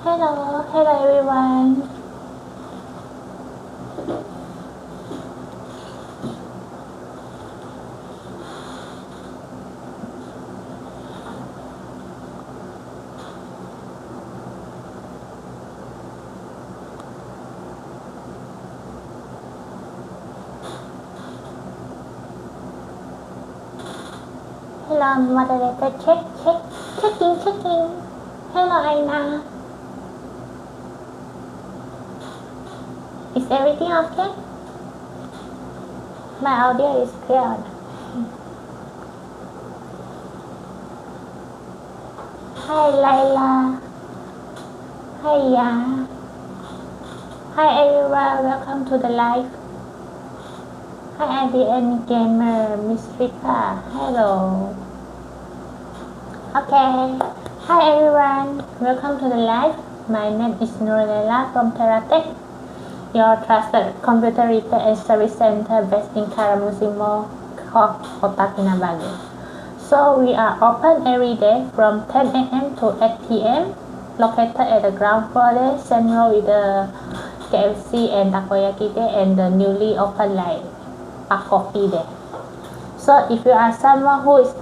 Hello everyone. Hello moderator, checking. Hello Aina. Is everything okay? My audio is clear. Hi Laila. Hi Ya. Hi everyone, welcome to the live. Hi IBN Gamer, Miss Rita. Hello. Okay. Hi everyone, welcome to the live. My name is Nurlela from Teratech, your trusted computer repair and service center based in Karamunsing Mall, Kota, Kinabalu. So we are open every day from 10 a.m. to 8 p.m. Located at the ground floor there, same row with the KFC and takoyaki there, and the newly opened like coffee there. So if you are someone who is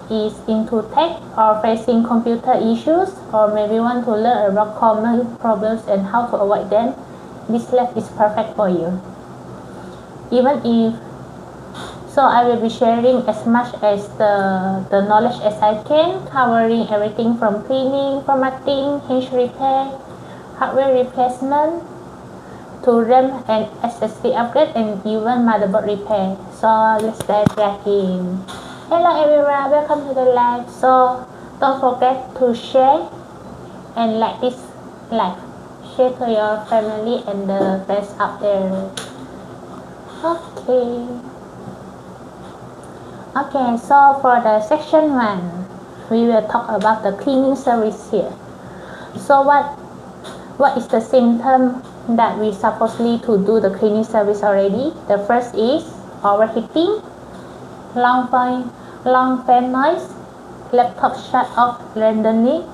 into tech or facing computer issues, or maybe want to learn about common problems and how to avoid them, this lab is perfect for you. So I will be sharing as much as the knowledge as I can, covering everything from cleaning, formatting, hinge repair, hardware replacement, to RAM and SSD upgrade, and even motherboard repair. So let's dive back in. Hello everyone, welcome to the live. So don't forget to share and like this live. Share to your family and the friends out there. Okay, so for the section 1, we will talk about the cleaning service here. So what is the symptom that we supposedly to do the cleaning service already? The first is overheating, long fan noise, laptop shut off randomly,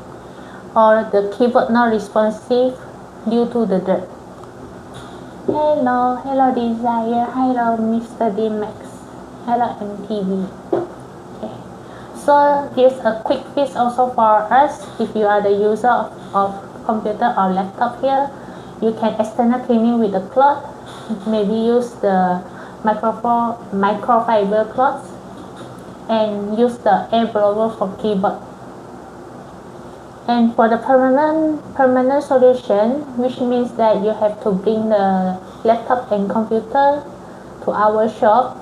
or the keyboard not responsive due to the dirt. Hello Desire, hello Mr. D-Max, hello MTV. Okay. So here's a quick fix also for us. If you are the user of computer or laptop here, you can external cleaning with the cloth. Maybe use the microfiber cloth and use the air blower for keyboard. And for the permanent solution, which means that you have to bring the laptop and computer to our shop,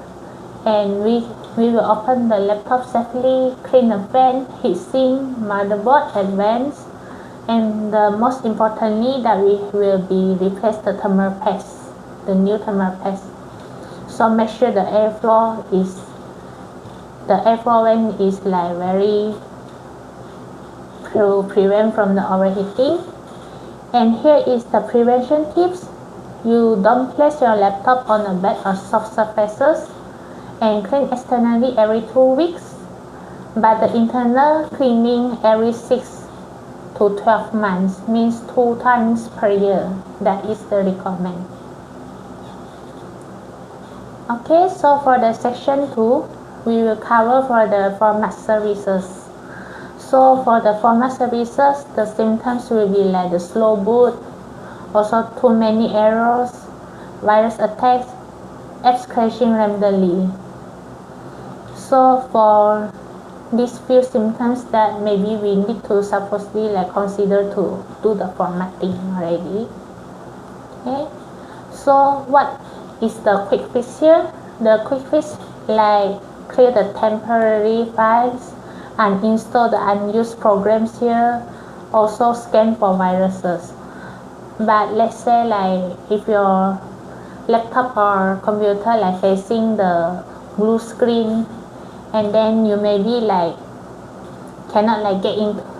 and we will open the laptop safely, clean the fan, heatsink, motherboard, advance, and most importantly that we will be replace the thermal paste, the new thermal paste. So make sure the airflow vent is like very to prevent from the overheating. And here is the prevention tips. You don't place your laptop on a bed or soft surfaces, and clean externally every 2 weeks, but the internal cleaning every 6 to 12 months, means 2 times per year. That is the recommend. Okay, so for the section 2, we will cover for the format services. So for the format services, the symptoms will be like the slow boot, also too many errors, virus attacks, apps crashing randomly. So for these few symptoms that maybe we need to supposedly like consider to do the formatting already. Okay, so what is the quick fix here? The quick fix like clear the temporary files, uninstall the unused programs here, also scan for viruses. But let's say like if your laptop or computer like facing the blue screen, and then you maybe like cannot like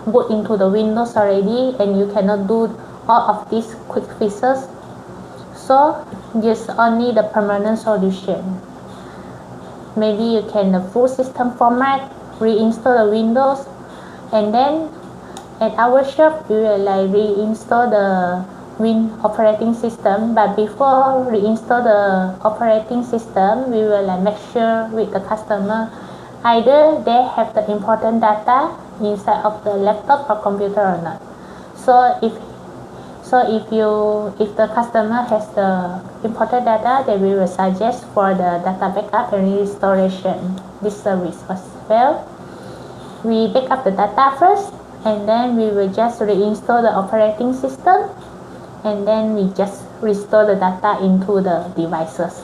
boot into the Windows already, and you cannot do all of these quick fixes, so just only the permanent solution. Maybe you can the full system format, reinstall the Windows, and then at our shop we will like reinstall the Win operating system, but before reinstall the operating system we will like make sure with the customer either they have the important data inside of the laptop or computer or not. So if the customer has the important data, then we will suggest for the data backup and restoration this service as well. We back up the data first, and then we will just reinstall the operating system, and then we just restore the data into the devices.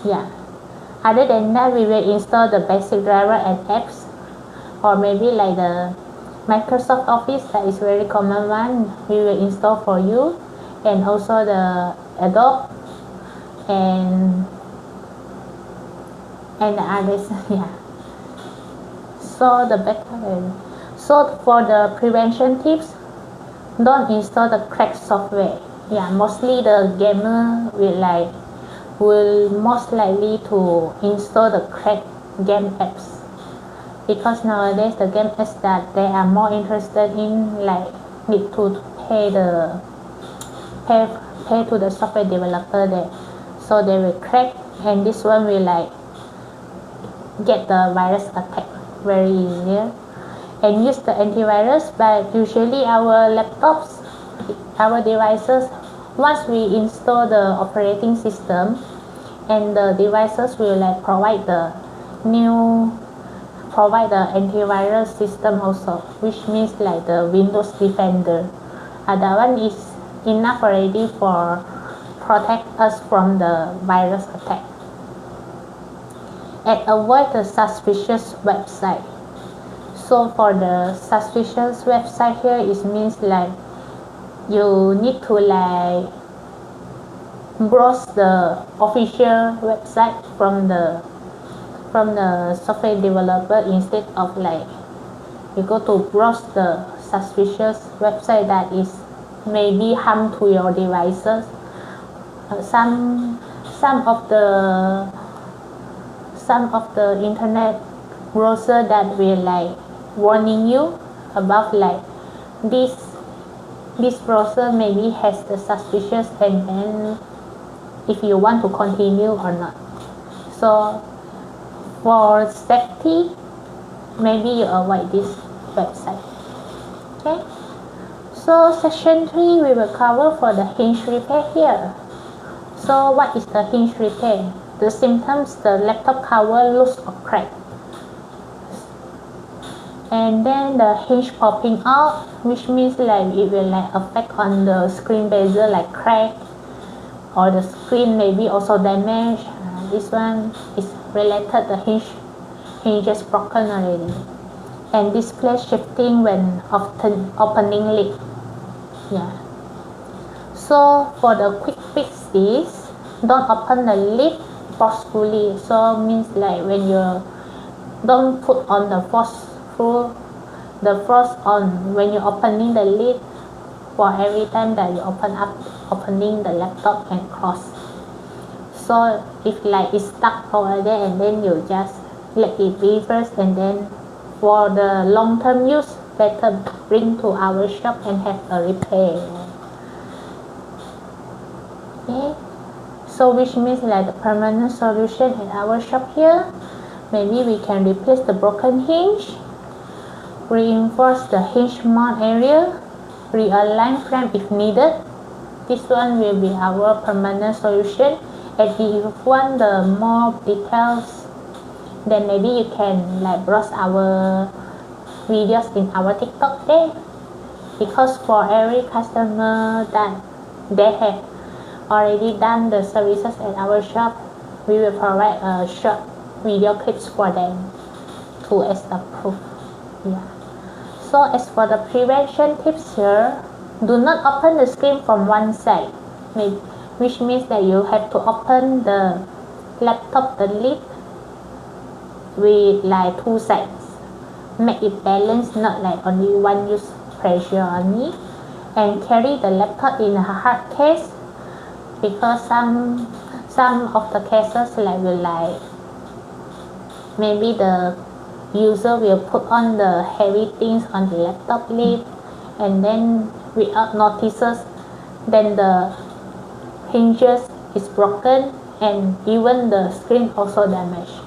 Yeah. Other than that, we will install the basic driver and apps, or maybe like the Microsoft Office, that is very common one, we will install for you, and also the Adobe and the others. Yeah. So the backup. So for the prevention tips, don't install the cracked software. Yeah, mostly the gamer will most likely to install the cracked game apps, because nowadays the game apps that they are more interested in need to pay to the software developer there, so they will crack, and this one will get the virus attack very easier. And use the antivirus, but usually our laptops, our devices, once we install the operating system, and the devices will provide the antivirus system also, which means like the Windows Defender. That one is enough already for protect us from the virus attack. And avoid the suspicious website. So for the suspicious website here, it means you need to browse the official website from the software developer, instead of you go to browse the suspicious website that is maybe harm to your devices. Some of the internet browser that will warning you about this browser maybe has the suspicious, and then if you want to continue or not. So for safety, maybe you avoid this website. Okay. So section 3 we will cover for the hinge repair here. So what is the hinge repair? The symptoms: the laptop cover loose or cracked, and then the hinge popping out, which means it will affect on the screen bezel, crack, or the screen may be also damaged. This one is related, the hinge is broken already. And display shifting when often opening lid. Yeah. So for the quick fix is, don't open the lid forcefully. So means when you don't put on the force on when you're opening the lid for every time that you opening the laptop and close. So if it's stuck over there, and then you just let it be first, and then for the long-term use, better bring to our shop and have a repair. Okay. So which means the permanent solution at our shop here, maybe we can replace the broken hinge, reinforce the hinge mount area, realign frame if needed. This one will be our permanent solution. And if you want the more details, then maybe you can browse our videos in our TikTok there, because for every customer that they have already done the services at our shop, we will provide a short video clips for them to as a proof. Yeah. So as for the prevention tips here, do not open the screen from one side, which means that you have to open the laptop, the lid, with two sides. Make it balanced, not only one use pressure only. And carry the laptop in a hard case, because some of the cases will maybe the user will put on the heavy things on the laptop lid, and then without notices, then the hinges is broken and even the screen also damaged.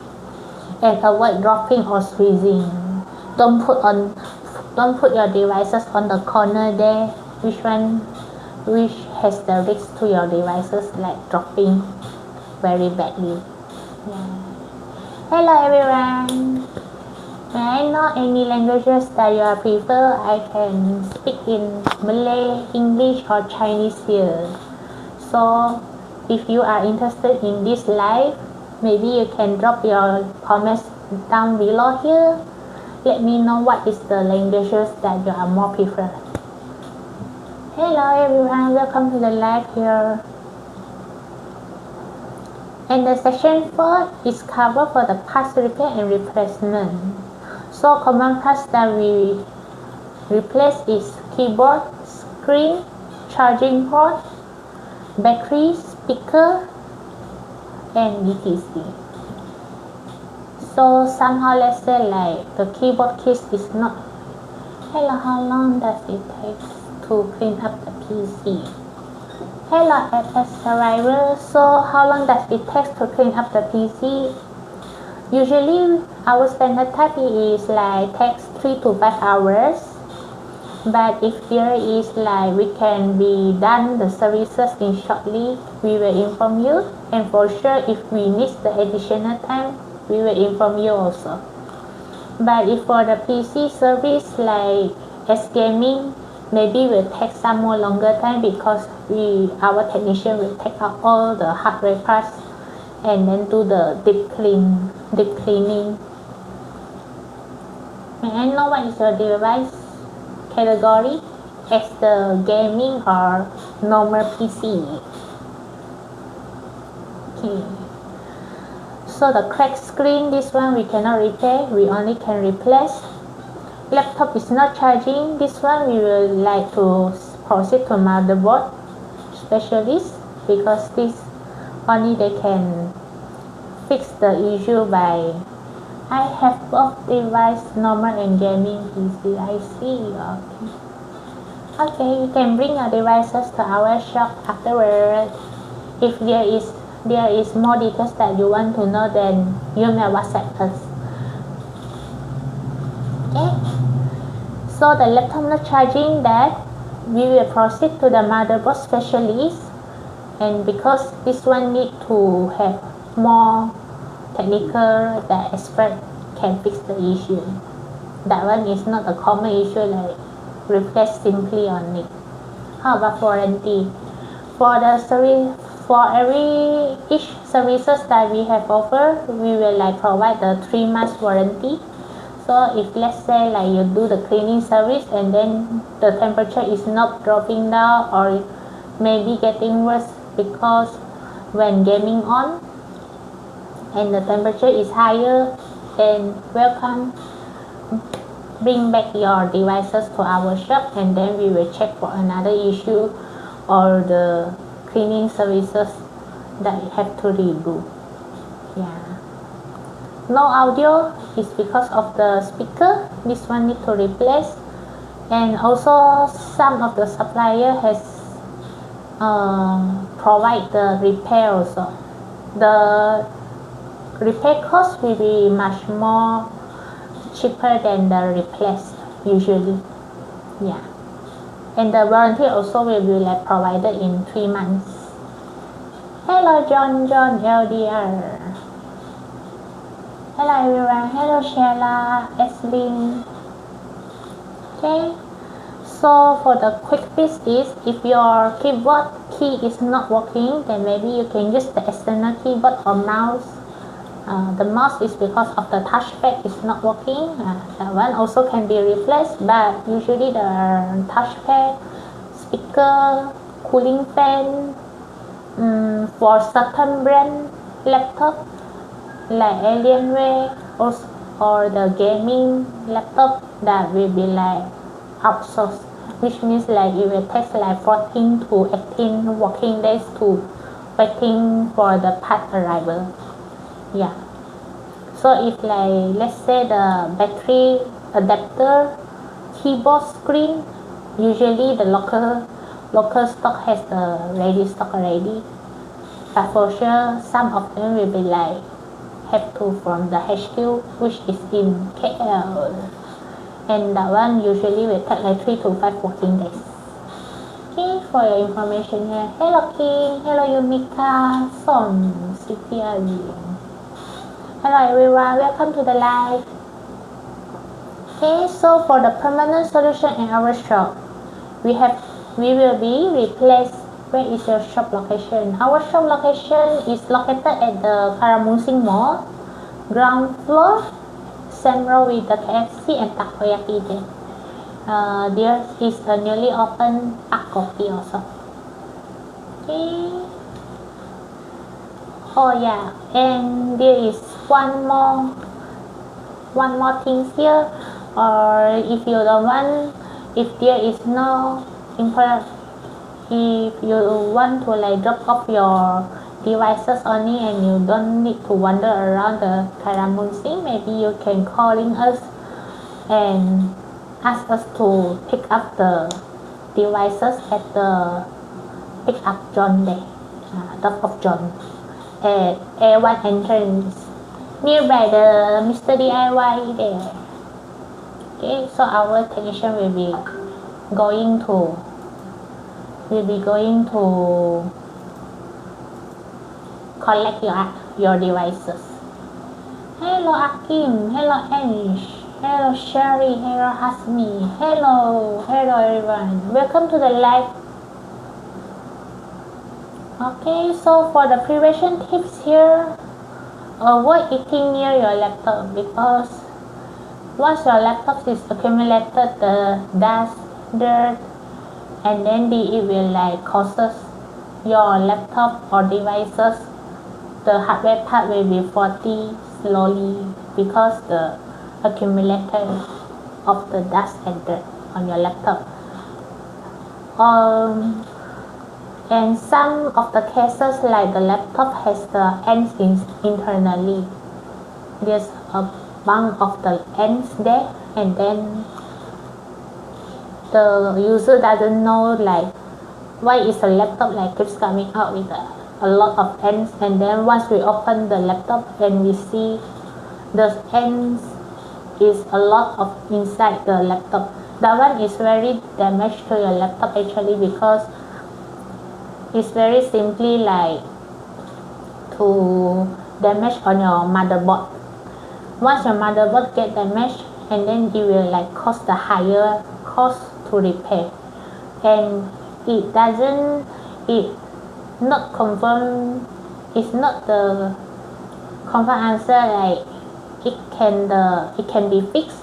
And avoid dropping or squeezing. Don't put your devices on the corner there, which has the risk to your devices like dropping very badly. Yeah. Hello everyone. May I know any languages that you prefer? I can speak in Malay, English or Chinese here. So if you are interested in this live, maybe you can drop your comments down below here. Let me know what is the languages that you are more prefer. Hello everyone, welcome to the live here. And the section 4 is cover for the parts repair and replacement. So common parts that we replace is keyboard, screen, charging port, battery, speaker, and etc. So somehow let's say like the keyboard case is not. Hello, how long does it take to clean up the PC? Hello, FS Survivor. So how long does it take to clean up the PC? Usually our standard time is like takes 3 to 5 hours. But if there is like we can be done the services in shortly, we will inform you. And for sure, if we need the additional time, we will inform you also. But if for the PC service like as gaming, maybe will take some more longer time because our technician will take out all the hardware parts and then do the deep cleaning. May I know what is your device category, as the gaming or normal PC? Okay. So the cracked screen, this one we cannot repair, we only can replace. Laptop is not charging, this one we will like to proceed to motherboard specialist because this only they can fix the issue by. I have both device, normal and gaming PC. I see. Okay, you can bring your devices to our shop afterwards. If there is more details that you want to know, then you may WhatsApp us. Okay. So the laptop not charging, that we will proceed to the motherboard specialist, and because this one need to have more technical, the expert can fix the issue. That one is not a common issue like replace simply on it. How about warranty? For the service, for each services that we have offered, we will like provide the 3 months warranty. So if let's say like you do the cleaning service and then the temperature is not dropping down or maybe getting worse because when gaming on and the temperature is higher, then welcome, bring back your devices to our shop and then we will check for another issue or the cleaning services that you have to redo. Yeah. No audio is because of the speaker, this one need to replace, and also some of the supplier has provide the repair also. The repair cost will be much more cheaper than the replace usually. Yeah. And the warranty also will be like provided in 3 months. Hello John LDR. Hello everyone. Hello Sheila, Eslin. Okay. So for the quick fix is if your keyboard key is not working, then maybe you can use the external keyboard or mouse. The mouse is because of the touchpad is not working. That one also can be replaced, but usually the touchpad, speaker, cooling fan, for certain brand laptop like Alienware or the gaming laptop, that will be like outsourced, which means like it will take like 14 to 18 working days to waiting for the part arrival. Yeah. So if like let's say the battery, adapter, keyboard, screen Usually the local stock has the ready stock already, but for sure some of them will be like have to from the HQ, which is in KL, and that one usually will take like 3 to 5 working days. Okay, for your information here. Hello King, hello Yumika, Son, Cynthia. Hello everyone, welcome to the live. Okay, so for the permanent solution in our shop, we will be replaced. Where is your shop location? Our shop location is located at the Karamunsing Mall, ground floor, same row with the KFC and takoyaki there. There is a newly opened takoyaki also. Okay. Oh yeah, and there is one more thing here. Or if you don't want, if there is no if you want to like drop off your devices only and you don't need to wander around the Karamunsing, maybe you can calling us and ask us to pick up the devices at the pick up zone there, drop off zone at A1 entrance nearby the Mr. DIY there. Okay, so our technician will be going to collect your devices. Hello Akim, hello Anish, hello Sherry, hello Hasmi, hello everyone. Welcome to the live. Okay, so for the prevention tips here, avoid eating near your laptop, because once your laptop is accumulated the dust, dirt, and then it will like causes your laptop or devices, the hardware part will be faulty slowly because the accumulator of the dust and dirt on your laptop. And some of the cases like the laptop has the ends internally. There's a bunch of the ends there, and then the user doesn't know like why is the laptop like keeps coming out with a lot of ends, and then once we open the laptop and we see the ends is a lot of inside the laptop. That one is very damaged to your laptop actually, because it's very simply like to damage on your motherboard. Once your motherboard get damaged, and then it will like cost the higher cost to repair, and it not confirm, it's not the confirm answer like it can be fixed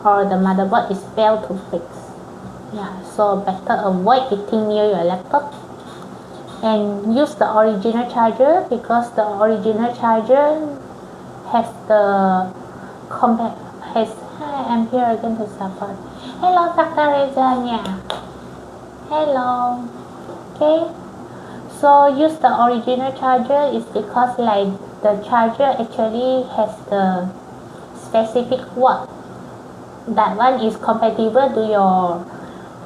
or the motherboard is failed to fix. Yeah, so better avoid eating near your laptop and use the original charger, because the original charger has the I'm here again to support. Hello Dr. Rezanya. Hello. Okay, so use the original charger is because like the charger actually has the specific watt. That one is compatible to your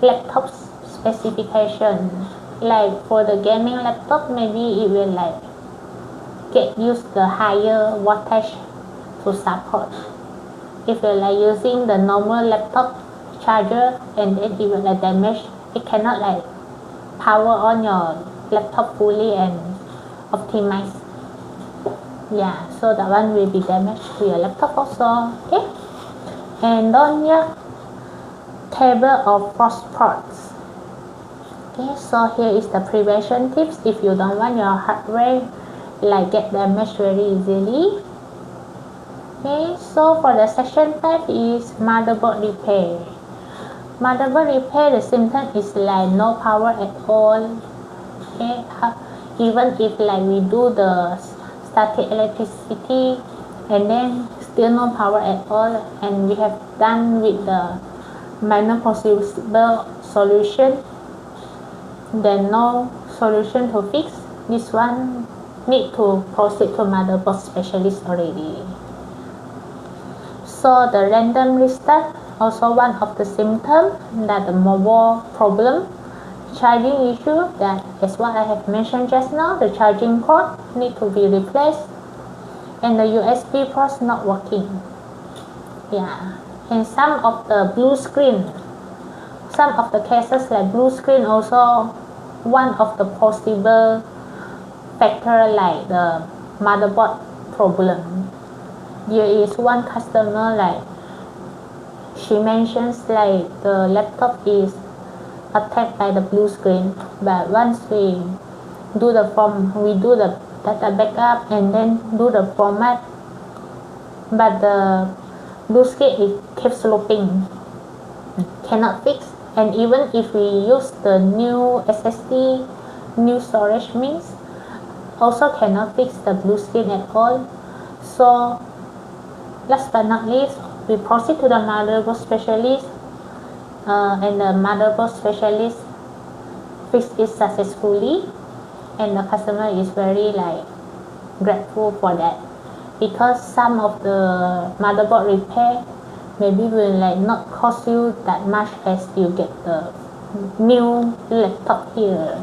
laptop's specification. Like for the gaming laptop, maybe it will like use the higher wattage to support. If you're like using the normal laptop charger and then it will like damage, it cannot like power on your laptop fully and optimize. Yeah, so that one will be damaged to your laptop also. Okay, and don't use table or frost pots. Okay, so here is the prevention tips if you don't want your hardware like get damaged very easily. Okay, so for the section 5 is motherboard repair. Motherboard repair, the symptom is like no power at all. Okay, even if like we do the static electricity and then still no power at all, and we have done with the minor possible solution, then no solution to fix this one, need to proceed to motherboard specialist already. So the random restart Also one of the symptoms that the mobile problem, charging issue, that is what I have mentioned just now, the charging cord need to be replaced and the USB port not working. Yeah, and some of the blue screen, some of the cases like blue screen also one of the possible factor like the motherboard problem. There is one customer like she mentions like the laptop is attacked by the blue screen, but once we do the data backup and then do the format, but the blue screen it keeps looping, cannot fix. And even if we use the new SSD, new storage means, also cannot fix the blue screen at all. So last but not least, we proceed to the motherboard specialist, and the motherboard specialist fixed it successfully, and the customer is very like grateful for that, because some of the motherboard repair maybe will like not cost you that much as you get the new laptop here.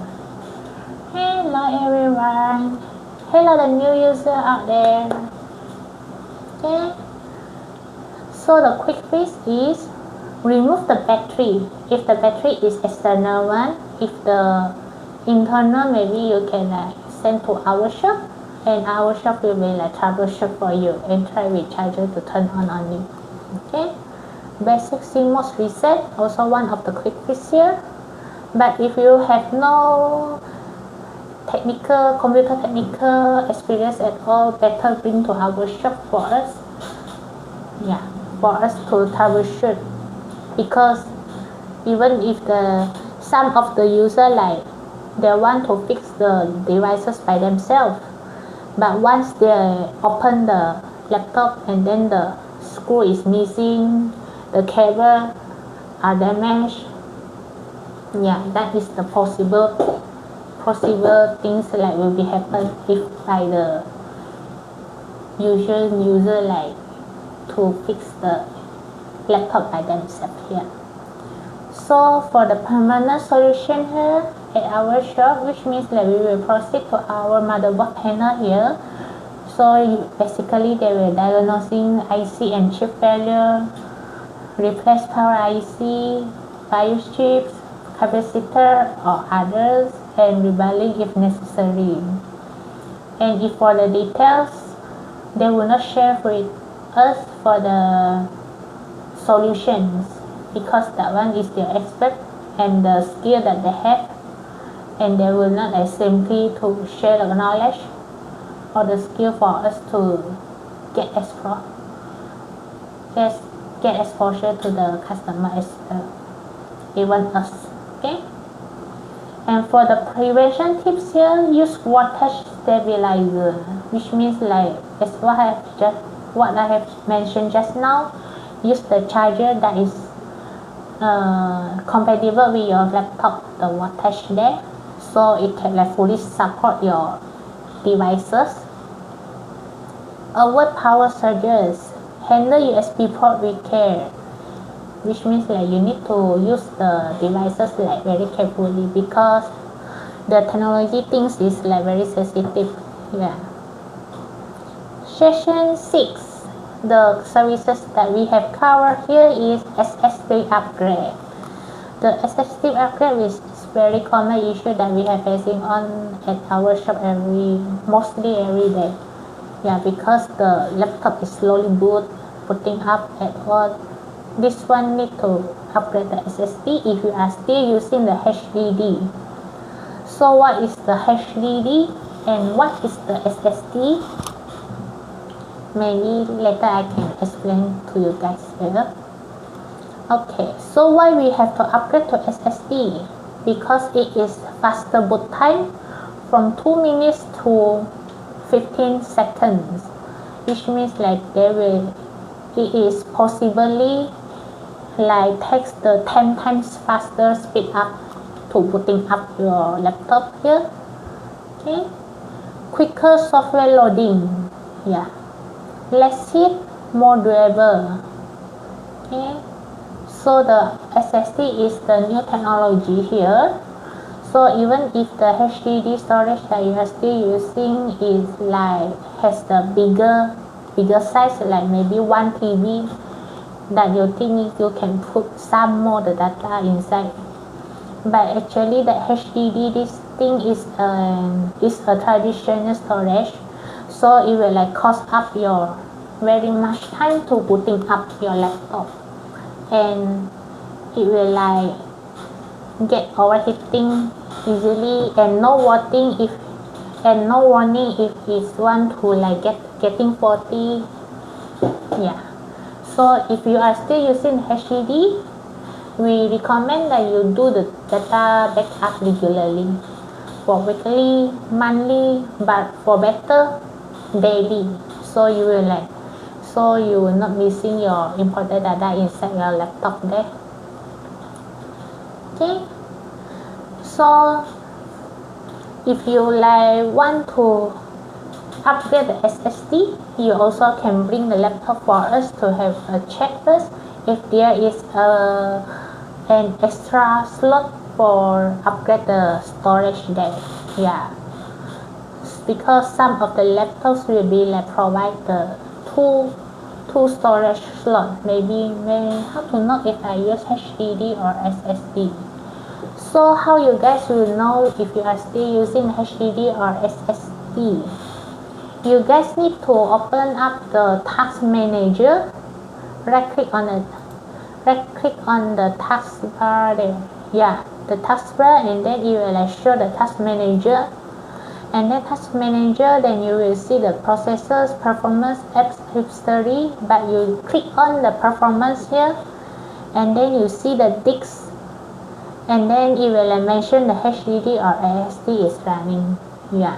Hello everyone, hello the new user out there. Okay, so the quick fix is remove the battery if the battery is external one. If the internal, maybe you can like send to our shop and our shop will be like troubleshoot for you and try with charger to turn on only. Okay, basic CMOS reset, also one of the quick fix here. But if you have no computer technical experience at all, better bring to our shop for us. Yeah, for us to troubleshoot, because even if some of the user like they want to fix the devices by themselves, but once they open the laptop and then the screw is missing, the cable are damaged, yeah, that is the possible things like will be happen if by the user like to fix the laptop by themselves here. So for the permanent solution here at our shop, which means that we will proceed to our motherboard panel here. So basically they will diagnosing IC and chip failure, replace power IC, BIOS chips, capacitor or others, and rebuilding if necessary. And if for the details, they will not share with us for the solutions, because that one is their expert and the skill that they have, and they will not simply to share the knowledge or the skill for us to get exposure to the customer as well, even us. Okay, and for the prevention tips here, use voltage stabilizer, which means like as what I have mentioned just now, use the charger that is compatible with your laptop, the voltage there, so it can like fully support your devices. Avoid power surges. Handle USB port with care, which means like you need to use the devices like very carefully, because the technology things is like very sensitive. Yeah. Session 6, the services that we have covered here is SSD upgrade. The SSD upgrade is very common issue that we are facing on at our shop mostly every day. Yeah, because the laptop is slowly putting up at all. This one need to upgrade the SSD if you are still using the HDD. So what is the HDD and what is the SSD? Maybe later I can explain to you guys better. Okay, so why we have to upgrade to SSD? Because it is faster boot time from 2 minutes to 15 seconds, which means like it is possibly like takes the 10 times faster speed up to booting up your laptop here. Okay, quicker software loading. Yeah, less heat, more durable. Okay, So the SSD is the new technology here. So even if the HDD storage that you are still using is like has the bigger size, like maybe 1 TB, that you think you can put some more the data inside. But actually the HDD, this thing is a traditional storage, so it will like cost up your very much time to putting up your laptop, and it will like get overheating easily, and no warning if it's want to like getting faulty. Yeah, so if you are still using HDD, we recommend that you do the data backup regularly, for weekly, monthly, but for better, daily. So you will not missing your important data inside your laptop there. Okay. So if you like want to upgrade the SSD, you also can bring the laptop for us to have a check first if there is an extra slot for upgrade the storage there. Yeah, because some of the laptops will be like provide the two storage slot. Maybe how to know if I use HDD or SSD. So how you guys will know if you are still using HDD or SSD? You guys need to open up the task manager. Right click on the taskbar there. Yeah, the taskbar, and then you will like show the task manager. And then task manager, then you will see the processors, performance, apps history. But you click on the performance here, and then you see the disk, and then it will mention the HDD or SSD is running. Yeah.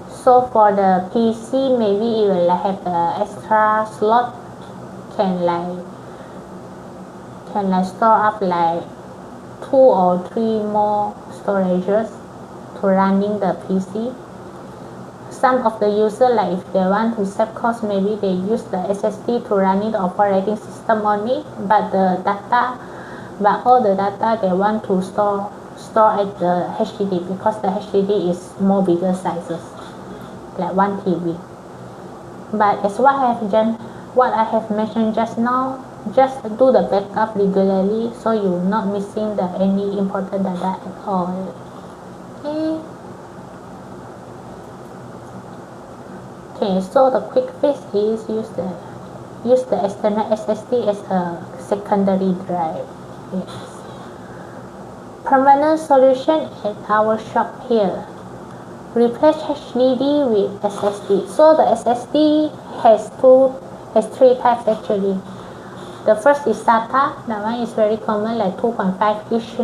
So for the PC, maybe it will have the extra slot, can store up like 2 or 3 more storages to running the PC. Some of the user, like if they want to save cost, maybe they use the SSD to running the operating system only, but all the data they want to store at the HDD, because the HDD is more bigger sizes, like 1 TB. But as what I have mentioned just now, just do the backup regularly, so you're not missing any important data at all. Okay, so the quick fix is use the external SSD as a secondary drive. Yes. Permanent solution at our shop here. Replace HDD with SSD. So the SSD has 3 types actually. The first is SATA. That one is very common, like 2.5 inch.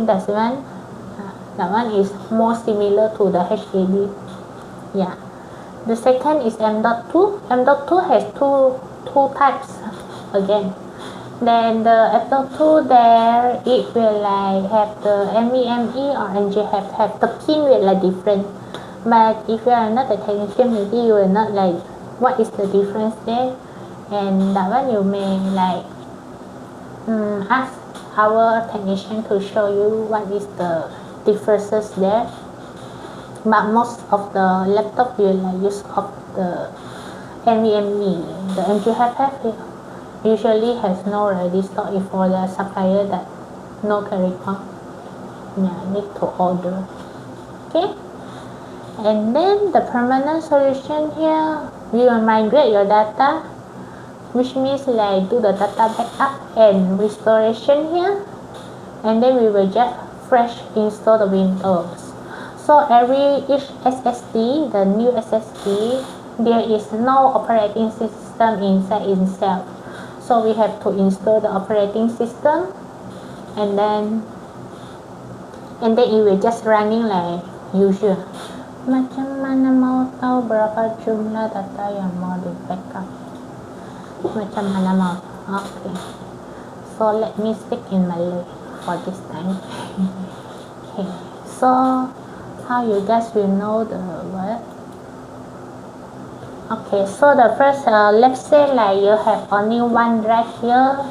That one is more similar to the HDD. Yeah. The second is M.2. M.2 has two types again. Then the M.2 there, it will like have the NVMe or NG have the pin will like different. But if you are not a technician, maybe you will not like what is the difference there, and that one you may like ask our technician to show you what is the differences there. But most of the laptop will like use of the NVMe. The NG usually has no ready stock if for the supplier that no carry on. Yeah, need to order. Okay. And then the permanent solution here, we will migrate your data, which means like do the data backup and restoration here, and then we will just fresh install the Windows. So each SSD, the new SSD, there is no operating system inside itself. So we have to install the operating system, and then it will just running like usual. Macam mana mau tahu berapa jumlah data yang mau di backup? Macam mana mau? Okay. So let me speak in Malay for this time. Okay. So how you guys will know the word? Okay. So the first, let's say like you have only one drive here,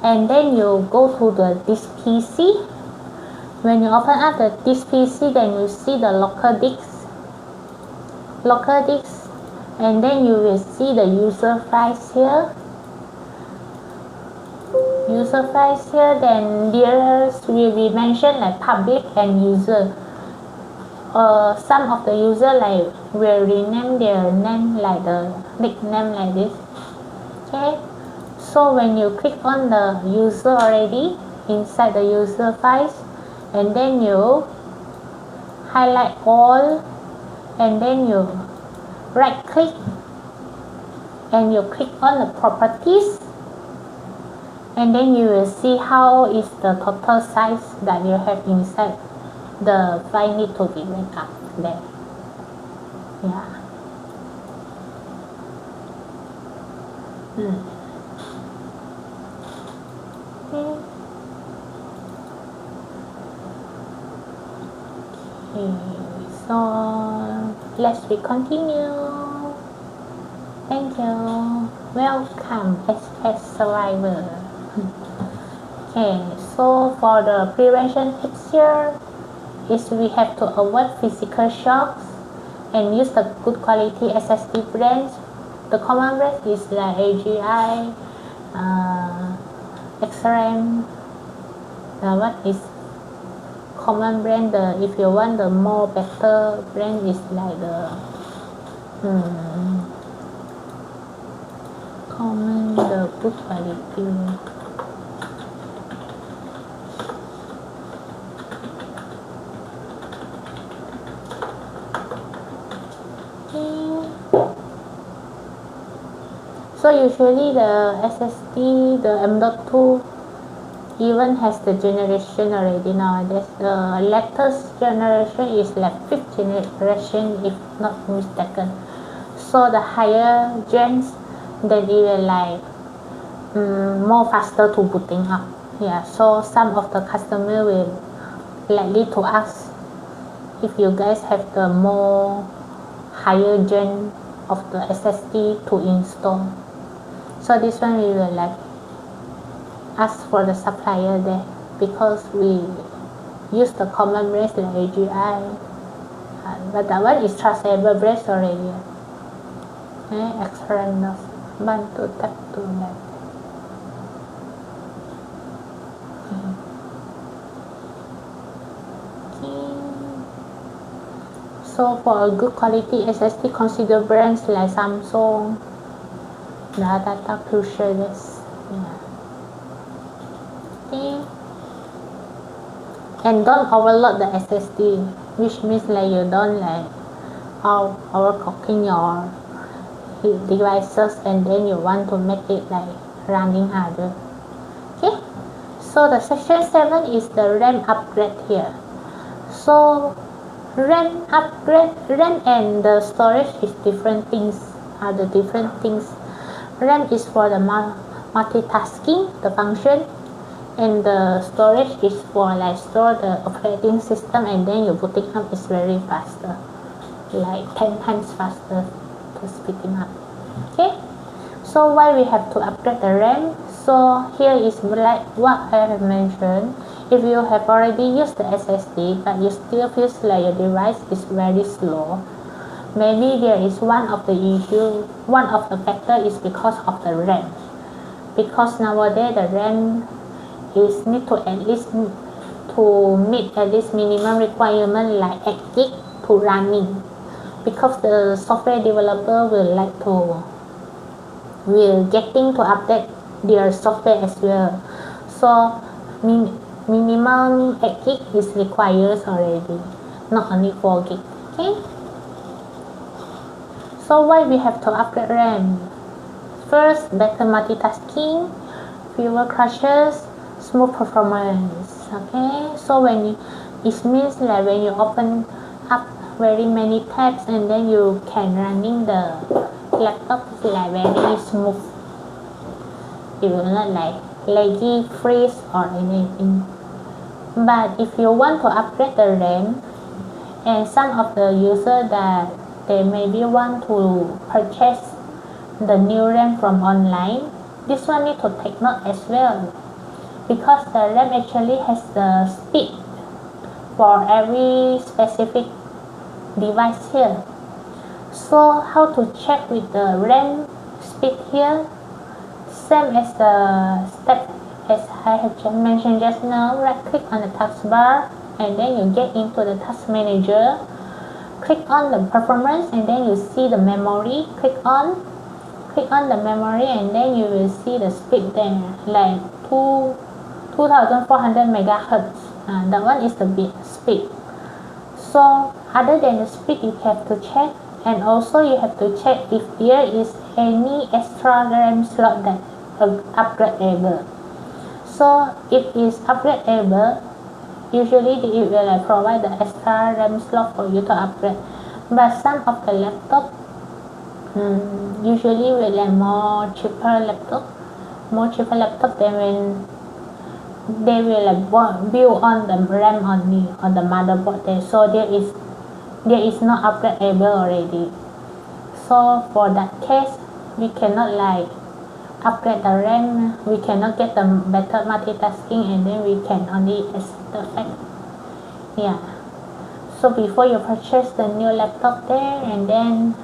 and then you go to this PC. When you open up this PC, then you see the local disk, and then you will see the user files here. Then there will be mentioned like public and user. Some of the user like will rename their name like the nickname like this. Okay, so when you click on the user already inside the user files, and then you highlight all, and then you right click and you click on the properties, and then you will see how is the total size that you have inside the file need to be read up there. Yeah. Okay, so let's continue. Thank you. Welcome, SPS survivor. Okay, so for the prevention tips here is we have to avoid physical shocks and use the good quality SSD brands. The common brand is like AGI, XRAM. What is common brand? If you want the more better brand is like the common, the good quality. So usually the SSD, the M.2 even has the generation already nowadays. The latest generation is like 5th generation if not mistaken. So the higher gens, then it will like more faster to booting up. Yeah, so some of the customer will likely to ask if you guys have the more higher gen of the SSD to install. So this one we will like ask for the supplier there, because we use the common brands like AGI, but that one is trustable brands already. Extra enough. Bantu tap to that. So for a good quality SSD, consider brands like Samsung, Data Crucials. Okay. And don't overload the SSD, which means like you don't like overclocking your devices, and then you want to make it like running harder. Okay. So the section 7 is the RAM upgrade here. So RAM upgrade, RAM and the storage is different things. RAM is for the multitasking, the function, and the storage is for like store the operating system, and then your booting up is very faster, like 10 times faster to speeding up. Okay, so why we have to upgrade the RAM? So here is like what I have mentioned. If you have already used the SSD but you still feel like your device is very slow, maybe there is one of the factor is because of the RAM. Because nowadays the RAM is need to at least to meet at least minimum requirement like 8 gig to running, because the software developer will getting to update their software as well. So minimum 8 gig is required already, not only 4 gig. Okay, so why we have to upgrade RAM? First, better multitasking, fewer crashes, smooth performance. Okay, so it means like when you open up very many tabs, and then you can running the laptop is like very smooth. It will not like laggy, freeze or anything. But if you want to upgrade the RAM, and some of the users that they maybe want to purchase the new RAM from online, this one need to take note as well. because the RAM actually has the speed for every specific device here. So how to check with the RAM speed here? Same as the step as I have just mentioned just now. Right click on the taskbar and then you get into the task manager. Click on the performance and then you see the memory. Click on the memory and then you will see the speed there, like 2400 megahertz. That one is the bit speed. So other than the speed, you have to check, and also you have to check if there is any extra RAM slot that upgradable. So if it's upgradable, usually it will provide the extra RAM slot for you to upgrade. But some of the laptop usually will have more cheaper laptop, then when they will build on the RAM only on the motherboard there, so there is no upgradable already. So for that case, we cannot upgrade the RAM, we cannot get the better multitasking, and then we can only accept the fact. Yeah. So before you purchase the new laptop there, and then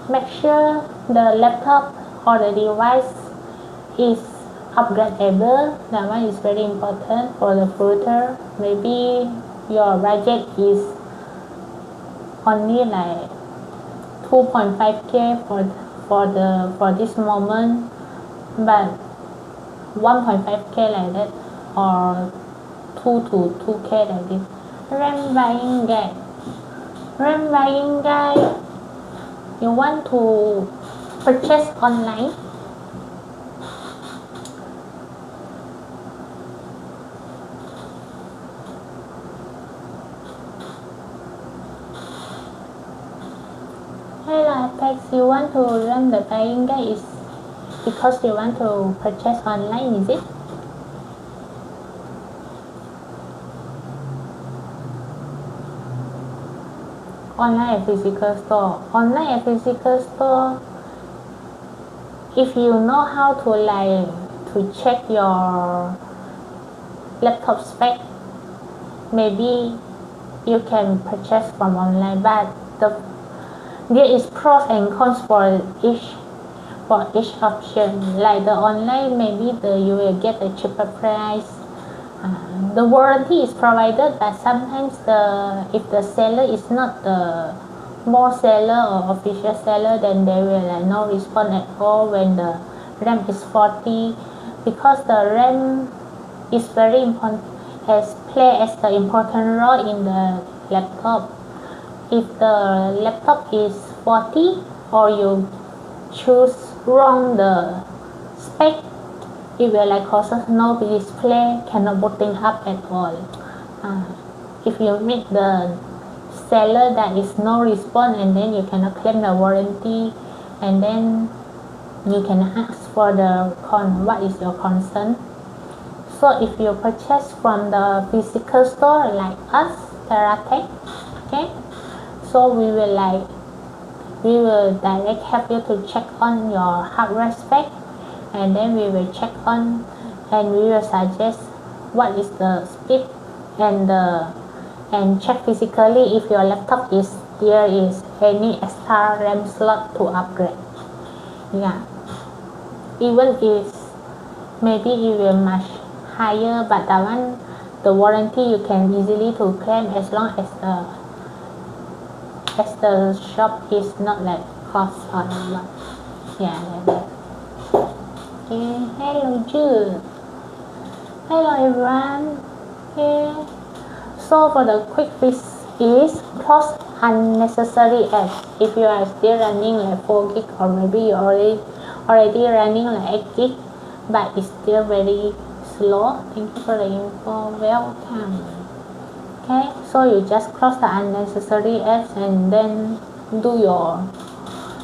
make sure the laptop or the device is upgradable. That one is very important for the future. Maybe your budget is only 2.5k for this moment, but 1.5k like that, or 2k like this. RAM buying guide. You want to purchase online. Hello Apex, you want to run the buying guide is because you want to purchase online, is it? Online and physical store. Online and physical store, if you know how to check your laptop spec, maybe you can purchase from online, but there is pros and cons for each option. Like the online, maybe you will get a cheaper price. The warranty is provided, but sometimes if the seller is not the more seller or official seller, then they will no response at all when the RAM is faulty, because the RAM is very important, plays the important role in the laptop. If the laptop is faulty or you choose wrong the spec, it will cause no display, cannot booting up at all. If you meet the seller that is no response, and then you cannot claim the warranty, and then you can ask for what is your concern. So if you purchase from the physical store like us, Teratech, okay, so we will direct help you to check on your hardware spec, and then we will check on, and we will suggest what is the speed, and check physically if your laptop there is any extra RAM slot to upgrade. Yeah, even if maybe it will much higher, but that one, the warranty you can easily to claim as long as the shop is not cost or what. Yeah, like that. Okay, hello Jude. Hello everyone. Okay, so for the quick fix is close unnecessary apps. If you are still running 4 gig, or maybe you already running 8 gig, but it's still very slow. Thank you for the info. Welcome. Okay, so you just close the unnecessary apps and then do your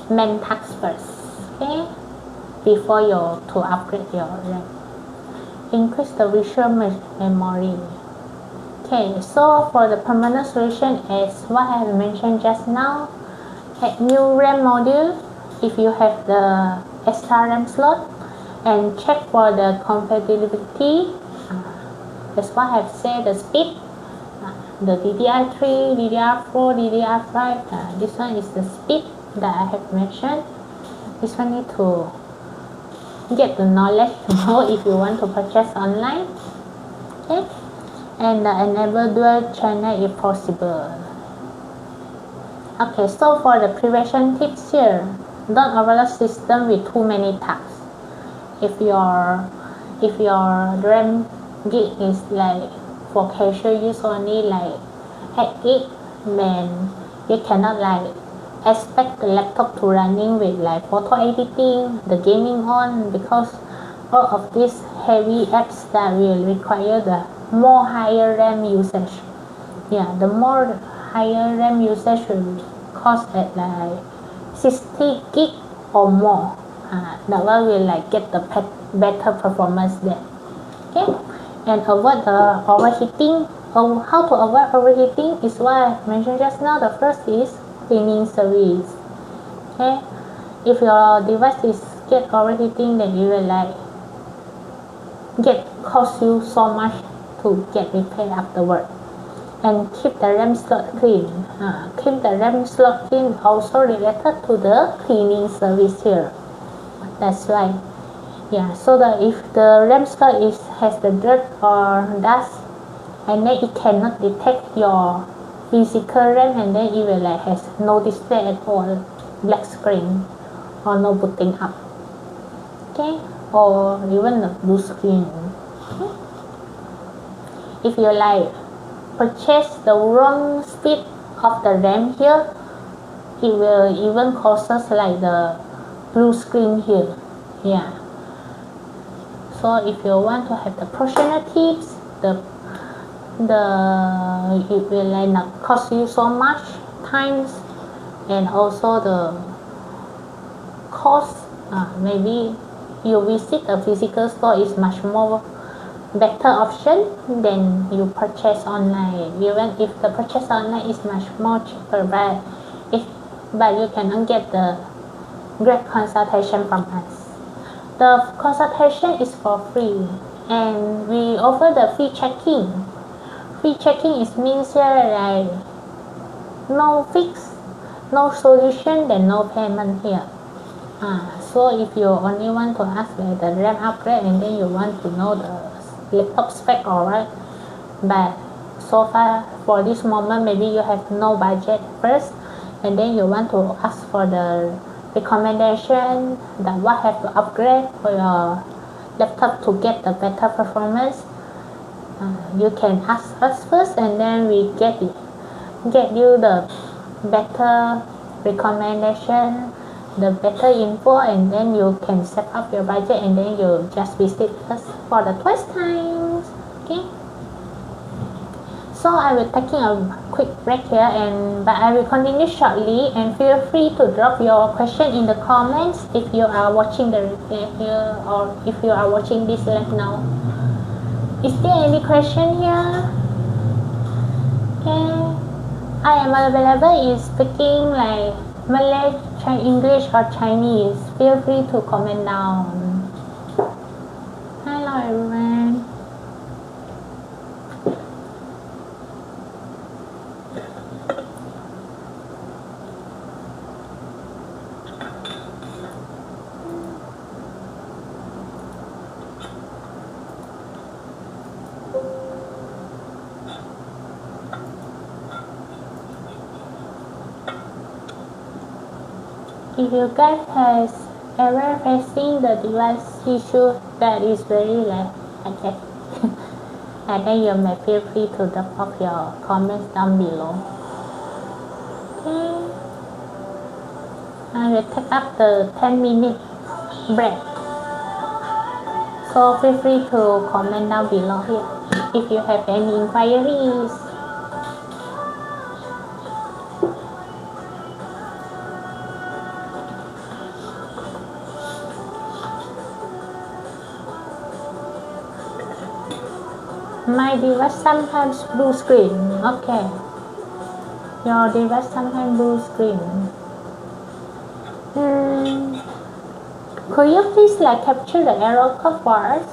main task first. Okay, before to upgrade your RAM. Increase the visual memory. Okay, so for the permanent solution is what I have mentioned just now. Add new RAM module if you have the extra RAM slot, and check for the compatibility That's why I have said the speed. The DDR3, DDR4, DDR5. This one is the speed that I have mentioned. This one need to get the knowledge to know if you want to purchase online. Okay, and enable dual channel if possible. Okay, so for the prevention tips here, don't overload system with too many tasks. If your RAM gig is like for casual use only, like 8 gig, then you cannot like expect the laptop to running with like photo editing, the gaming on, because all of these heavy apps that will require the more higher RAM usage. Yeah, the more higher RAM usage will cost at like 60 gig or more. That one will like get the better performance there. Okay, and avoid the overheating. How to avoid overheating is what I mentioned just now. The first is cleaning service. Okay, if your device is get overheating, then you will like cost you so much to get repaired afterward. And keep the RAM slot clean. Keep the RAM slot clean also related to the cleaning service here. That's right. Yeah, so that if the RAM slot has the dirt or dust, and then it cannot detect your physical RAM, and then it will like has no display at all, black screen or no booting up. Okay, or even a blue screen. Okay. If you like purchase the wrong speed of the RAM here, it will even cause us like the blue screen here. Yeah. So if you want to have the professional tips, it will like not cost you so much times, and also the cost. Maybe you visit a physical store is much more better option than you purchase online. Even if the purchase online is much more cheaper, but you cannot get the great consultation from us. The consultation is for free, and we offer the free checking. Free checking means here like no fix, no solution, then no payment here. So if you only want to ask like the RAM upgrade, and then you want to know the laptop spec, alright, but so far for this moment maybe you have no budget first, and then you want to ask for the recommendation that what have to upgrade for your laptop to get the better performance. You can ask us first, and then we get you the better recommendation, the better info, and then you can set up your budget, and then you just visit us for the twice times. Okay, so I will taking a quick break here, but I will continue shortly, and feel free to drop your question in the comments if you are watching the replay here, or if you are watching this live now. Is there any question here? Okay, I am available in speaking like Malay, English or Chinese. Feel free to comment down. Hello everyone. If you guys has ever facing the device issue that is very like okay, and then you may feel free to drop off your comments down below. Okay, I will take up the 10-minute break, so feel free to comment down below here if you have any inquiries. My device sometimes blue screen. Okay, your device sometimes blue screen. Could you please like capture the error code for us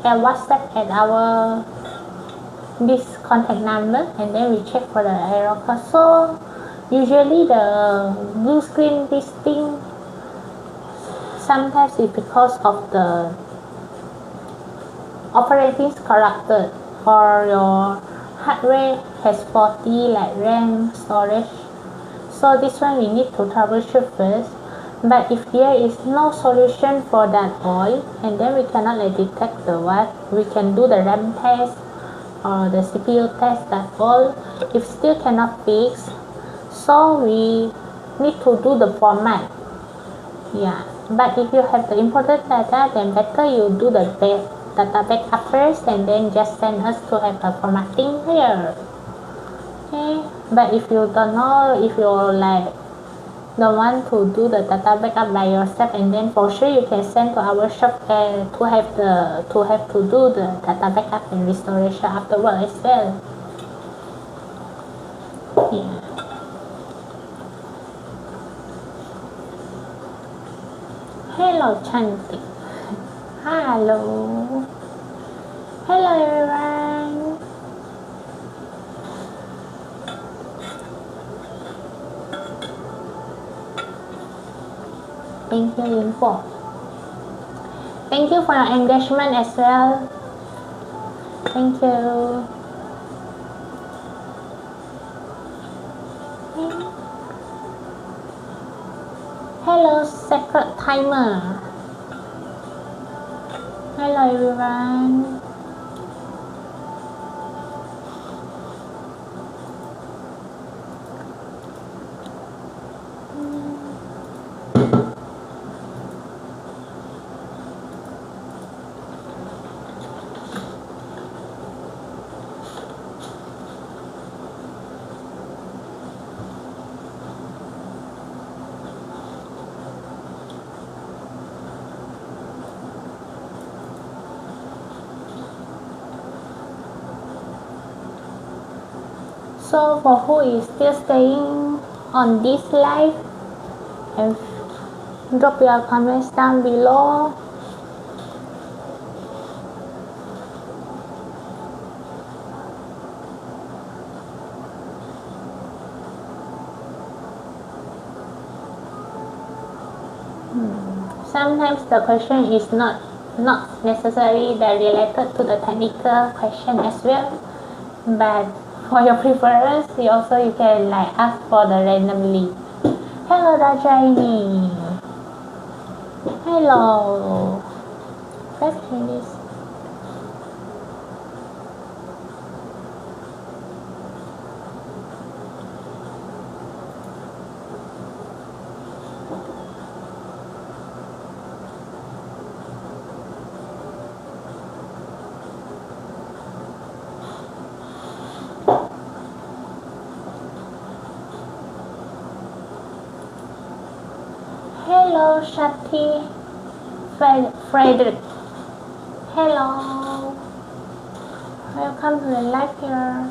and WhatsApp at our this contact number, and then we check for the error code. So usually the blue screen this thing sometimes it's because of the operating character or your hardware has faulty like RAM storage. So this one we need to troubleshoot first. But if there is no solution for that all, and then we cannot detect the what, we can do the RAM test or the CPU test that all. If still cannot fix, so we need to do the format. Yeah, but if you have the important data, then better you do the data backup first and then just send us to have a formatting here. Okay, but if you don't know, if you're like don't want to do the data backup by yourself, and then for sure you can send to our shop to have to do the data backup and restoration afterward as well. Yeah. Hello Chanti. Hello. Hello everyone. Thank you info. Thank you for your engagement as well. Thank you. Hello Sacred Timer. Hello everyone. So for who is still staying on this live, and drop your comments down below. Sometimes the question is not necessarily related to the technical question as well, but for your preference, you can like ask for the randomly. Hello Rajani. Hello. Let's do this. Hello Shati Frederick. Hello. Welcome to the live here.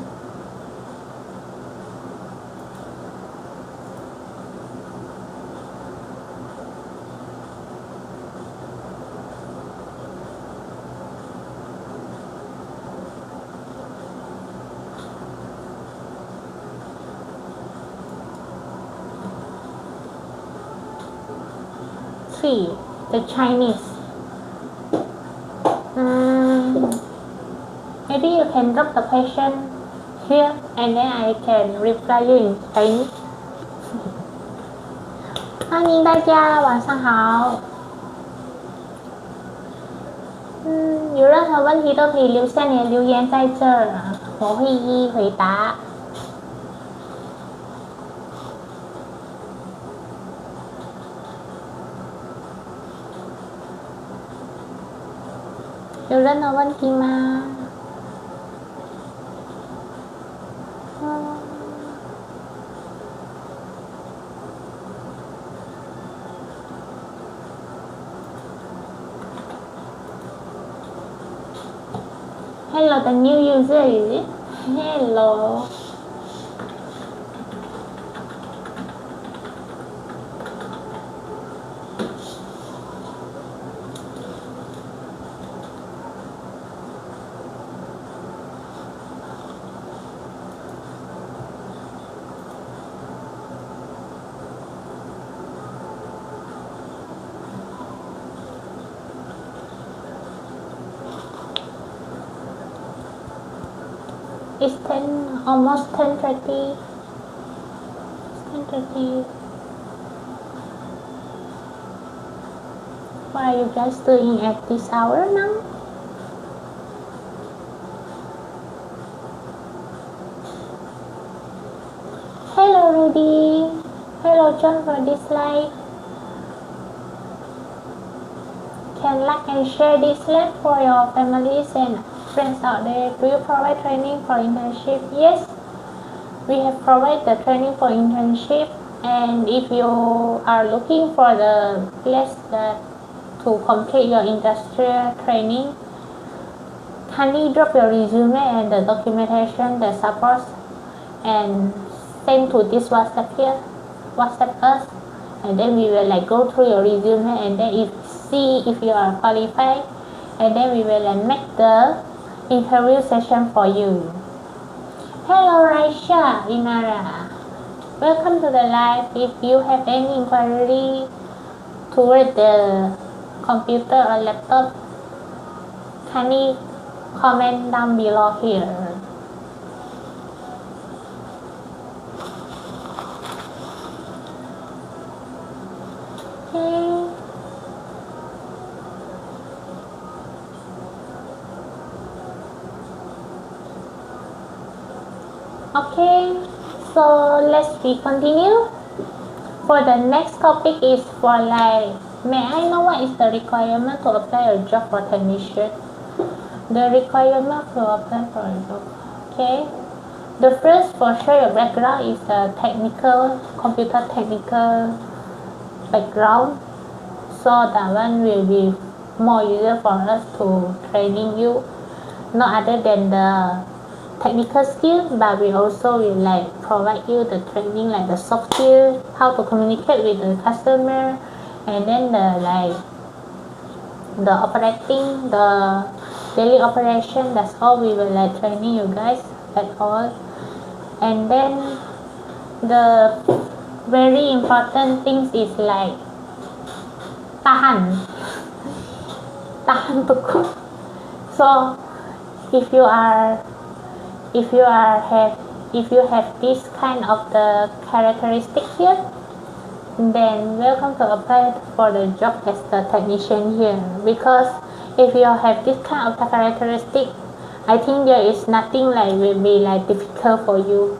The Chinese. Maybe you can drop the question here and then I can reply you in Chinese. 欢迎大家，晚上好。有任何问题都可以留下你的留言在这儿，我会一一回答。有任何问题吗？Hello, the new user. Hello. It's 10, almost 10:30. 10:30. What are you guys doing at this hour now? Hello Rudy. Hello John for this live. Can like and share this live for your families and friends out there. Do you provide training for internship? Yes, we have provided the training for internship, and if you are looking for the place that to complete your industrial training, kindly drop your resume and the documentation that supports and send to this WhatsApp here, WhatsApp us, and then we will like go through your resume and then see if you are qualified, and then we will like make the interview session for you. Hello Raisha Inara, welcome to the live. If you have any inquiry toward the computer or laptop, kindly comment down below here. Okay, so let's continue. For the next topic is for like, may I know what is the requirement to apply a job for technician? The requirement to apply for a job. Okay, the first for sure your background is a technical, computer technical background. So that one will be more easier for us to training you, not other than the technical skill, but we also will like provide you the training like the soft skill, how to communicate with the customer, and then the like the operating, the daily operation. That's all we will like training you guys at all. And then the very important things is like tahan to cook. So if you have this kind of the characteristic here, then welcome to apply for the job as the technician here. Because if you have this kind of the characteristic, I think there is nothing like will be like difficult for you.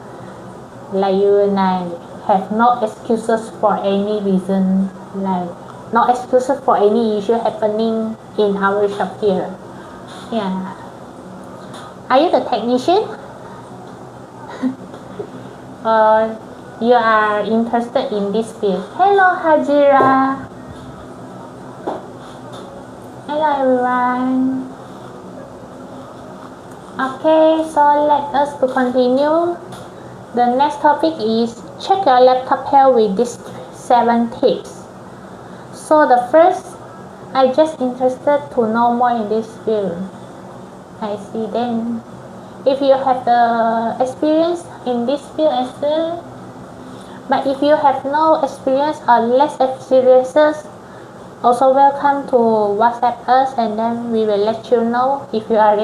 Like you and I have no excuses for any reason, like no excuses for any issue happening in our shop here. Yeah. Are you the technician? Or you are interested in this field? Hello Hajira. Hello everyone. Okay, so let us to continue. The next topic is check your laptop here with these 7 tips. So the first, I just interested to know more in this field. I see. Then if you have the experience in this field as well, but if you have no experience or less experiences, also welcome to WhatsApp us, and then we will let you know if you are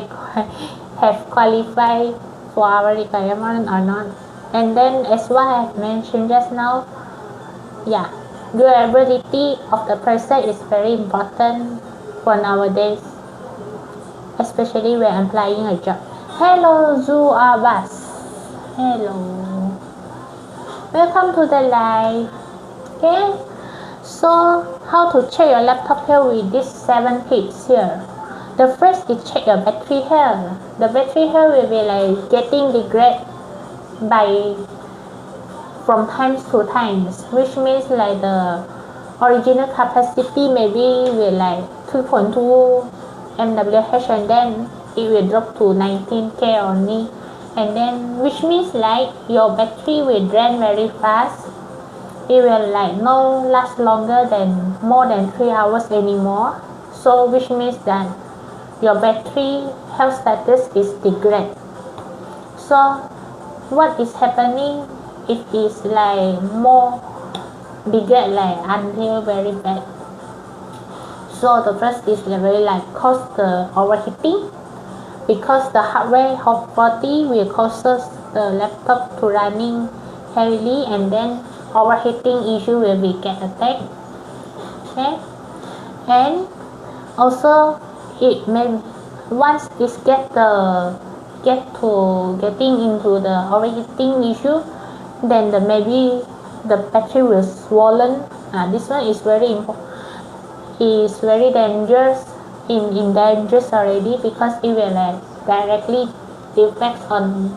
have qualified for our requirement or not. And then as what I have mentioned just now, yeah, durability of the person is very important for nowadays, especially when applying a job. Hello Zu Abbas. Hello. Welcome to the live. Okay, so how to check your laptop here with these 7 tips here. The first is check your battery health. The battery health will be like getting degraded by from times to times, which means like the original capacity maybe will like 2.2 MWh, and then it will drop to 19K only, and then which means like your battery will drain very fast. It will like no last longer than more than 3 hours anymore. So which means that your battery health status is degraded. So what is happening, it is like more degrade like until very bad. So the first is very like cause the overheating, because the hardware faulty will causes the laptop to running heavily, and then overheating issue will be get attacked. Okay, and also it may once it getting into the overheating issue, then maybe the battery will swollen. This one is very dangerous in dangerous already, because it will directly affect on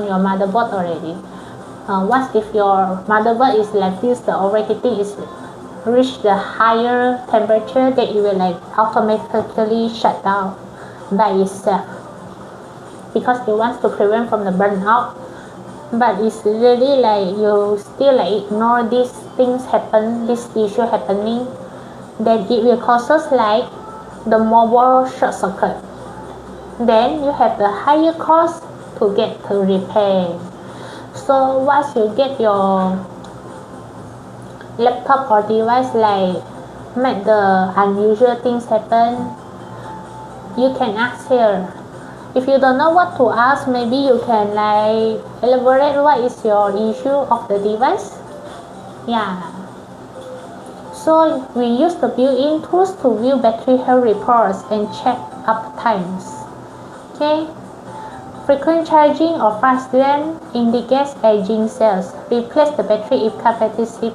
your motherboard already. Once if your motherboard is feels the overheating is reach the higher temperature, that it will automatically shut down by itself, because it wants to prevent from the burnout. But it's really you still ignore these things happen, this issue happening, then it will cause us the mobile short circuit. Then you have the higher cost to get to repair. So once you get your laptop or device make the unusual things happen, you can ask here. If you don't know what to ask, maybe you can elaborate what is your issue of the device. Yeah. So we use the built-in tools to view battery health reports and check uptimes. Okay. Frequent charging or fast RAM indicates aging cells. Replace the battery if capacity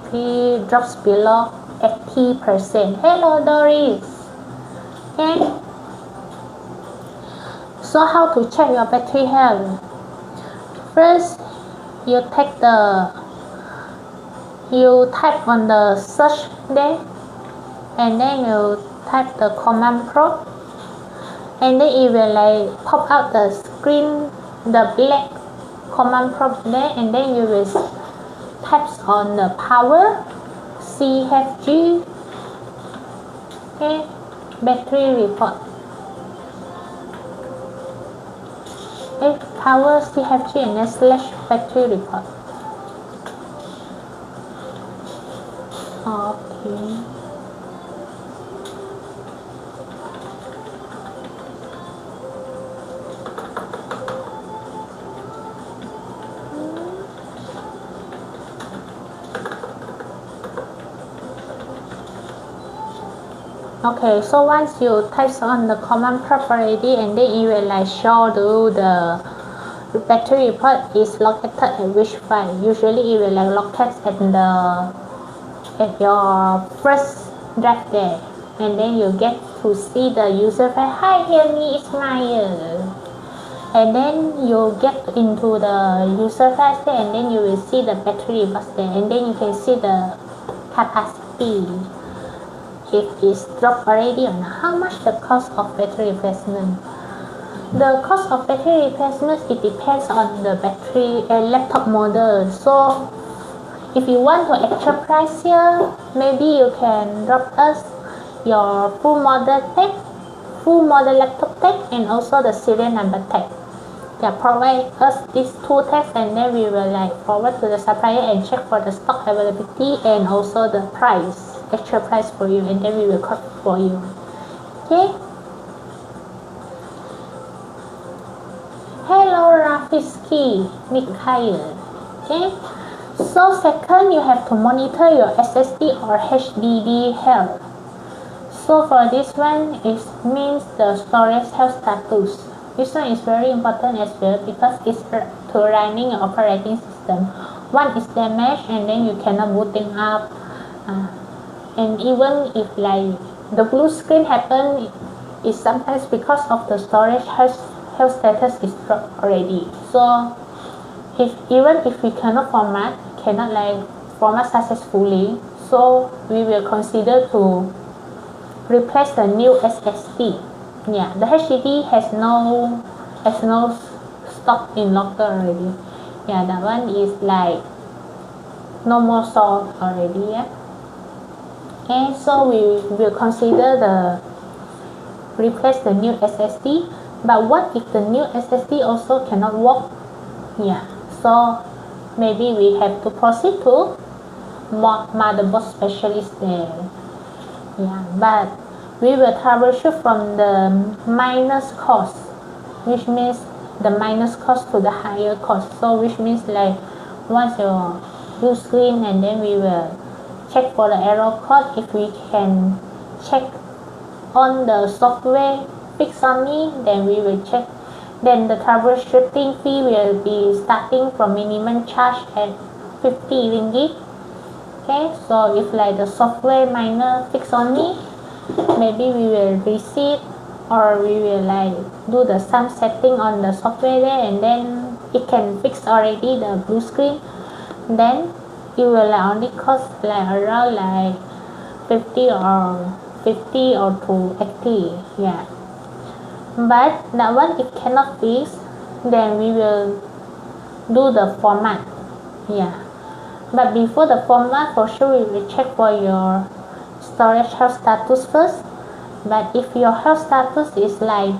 drops below 80%. Hello, Doris. Okay. So how to check your battery health? First, you type on the search there, and then you type the command prompt, and then it will pop out the screen, the black command prompt there, and then you will type on the power CFG, okay, battery report. Power CFG and then / battery report. Okay. Okay, so once you type on the command prompt already, and then it will show you the battery report is located at which file. Usually it will locate at your first drive there, and then you get to see the user file. Hi, hear me, it's Maya. And then you get into the user file there, and then you will see the battery report there, and then you can see the capacity, if it's dropped already or not. How much the cost of battery replacement? The cost of battery replacement, it depends on the battery laptop model. So if you want to extra price here, maybe you can drop us your full model laptop tag, and also the serial number tag. Yeah, provide us these two tags, and then we will forward to the supplier and check for the stock availability and also the price, extra price for you, and then we will cut for you. Okay. Hello, Rafiski, Mikhail. Okay. So second, you have to monitor your SSD or HDD health. So for this one, it means the storage health status. This one is very important as well, because it's to running an operating system. One is damaged, and then you cannot booting up. And even if the blue screen happen, is sometimes because of the storage health status is dropped already. So even if we cannot format successfully, so we will consider to replace the new SSD. Yeah, the HDD has no stock in locker already. Yeah, that one is no more stock already. Yeah. Okay, so we will consider the replace the new SSD. But what if the new SSD also cannot work? Yeah, so maybe we have to proceed to motherboard specialist there. Yeah, but we will troubleshoot from the minus cost, which means the minus cost to the higher cost. So which means like once your blue screen, and then we will check for the error code. If we can check on the software fix only, then we will check. Then the troubleshooting fee will be starting from minimum charge at 50 ringgit. Okay, so if like the software minor fix only, maybe we will receive, or we will like do the some setting on the software there, and then it can fix already the blue screen. Then it will like only cost like around like 50 or to 80. Yeah, but that one if cannot fix, then we will do the format. Yeah, but before the format, for sure we will check for your storage health status first. But if your health status is like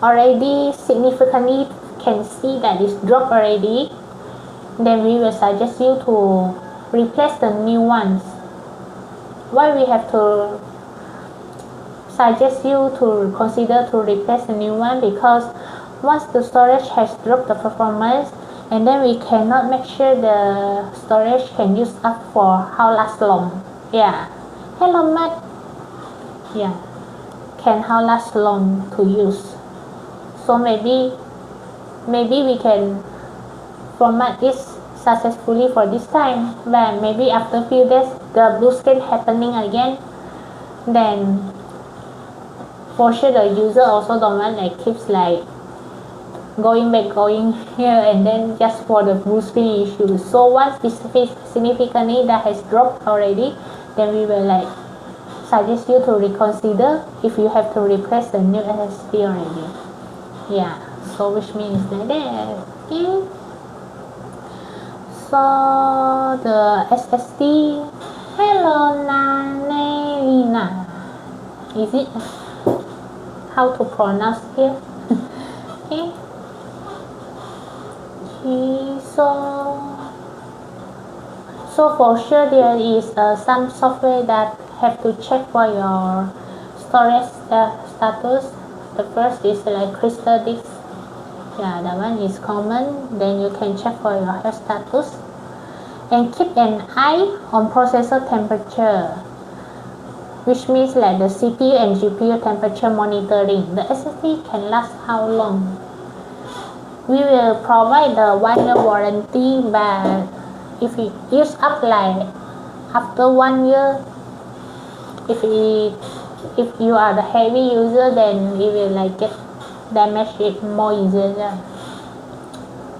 already significantly can see that it's dropped already, then we will suggest you to replace the new ones. Why we have to suggest you to consider to replace the new one? Because once the storage has dropped the performance, and then we cannot make sure the storage can use up for how last long. Yeah, hello Matt. Yeah, can how last long to use. So maybe we can format this successfully for this time, but maybe after few days the blue screen happening again, then for sure the user also don't want like keeps like going back going here and then just for the blue screen issue. So once significantly that has dropped already, then we will like suggest you to reconsider if you have to replace the new SSD already. Yeah, so which means like that. Okay, so the SSD, hello Nanelina, is it how to pronounce here? Okay. Okay, so for sure there is some software that have to check for your storage status. The first is like crystal disk. Yeah, that one is common. Then you can check for your health status and keep an eye on processor temperature, which means like the CPU and GPU temperature monitoring. The SSD can last how long? We will provide the 1 year warranty, but if it use up like after 1 year, if you are the heavy user, then it will like get damaged it more easier.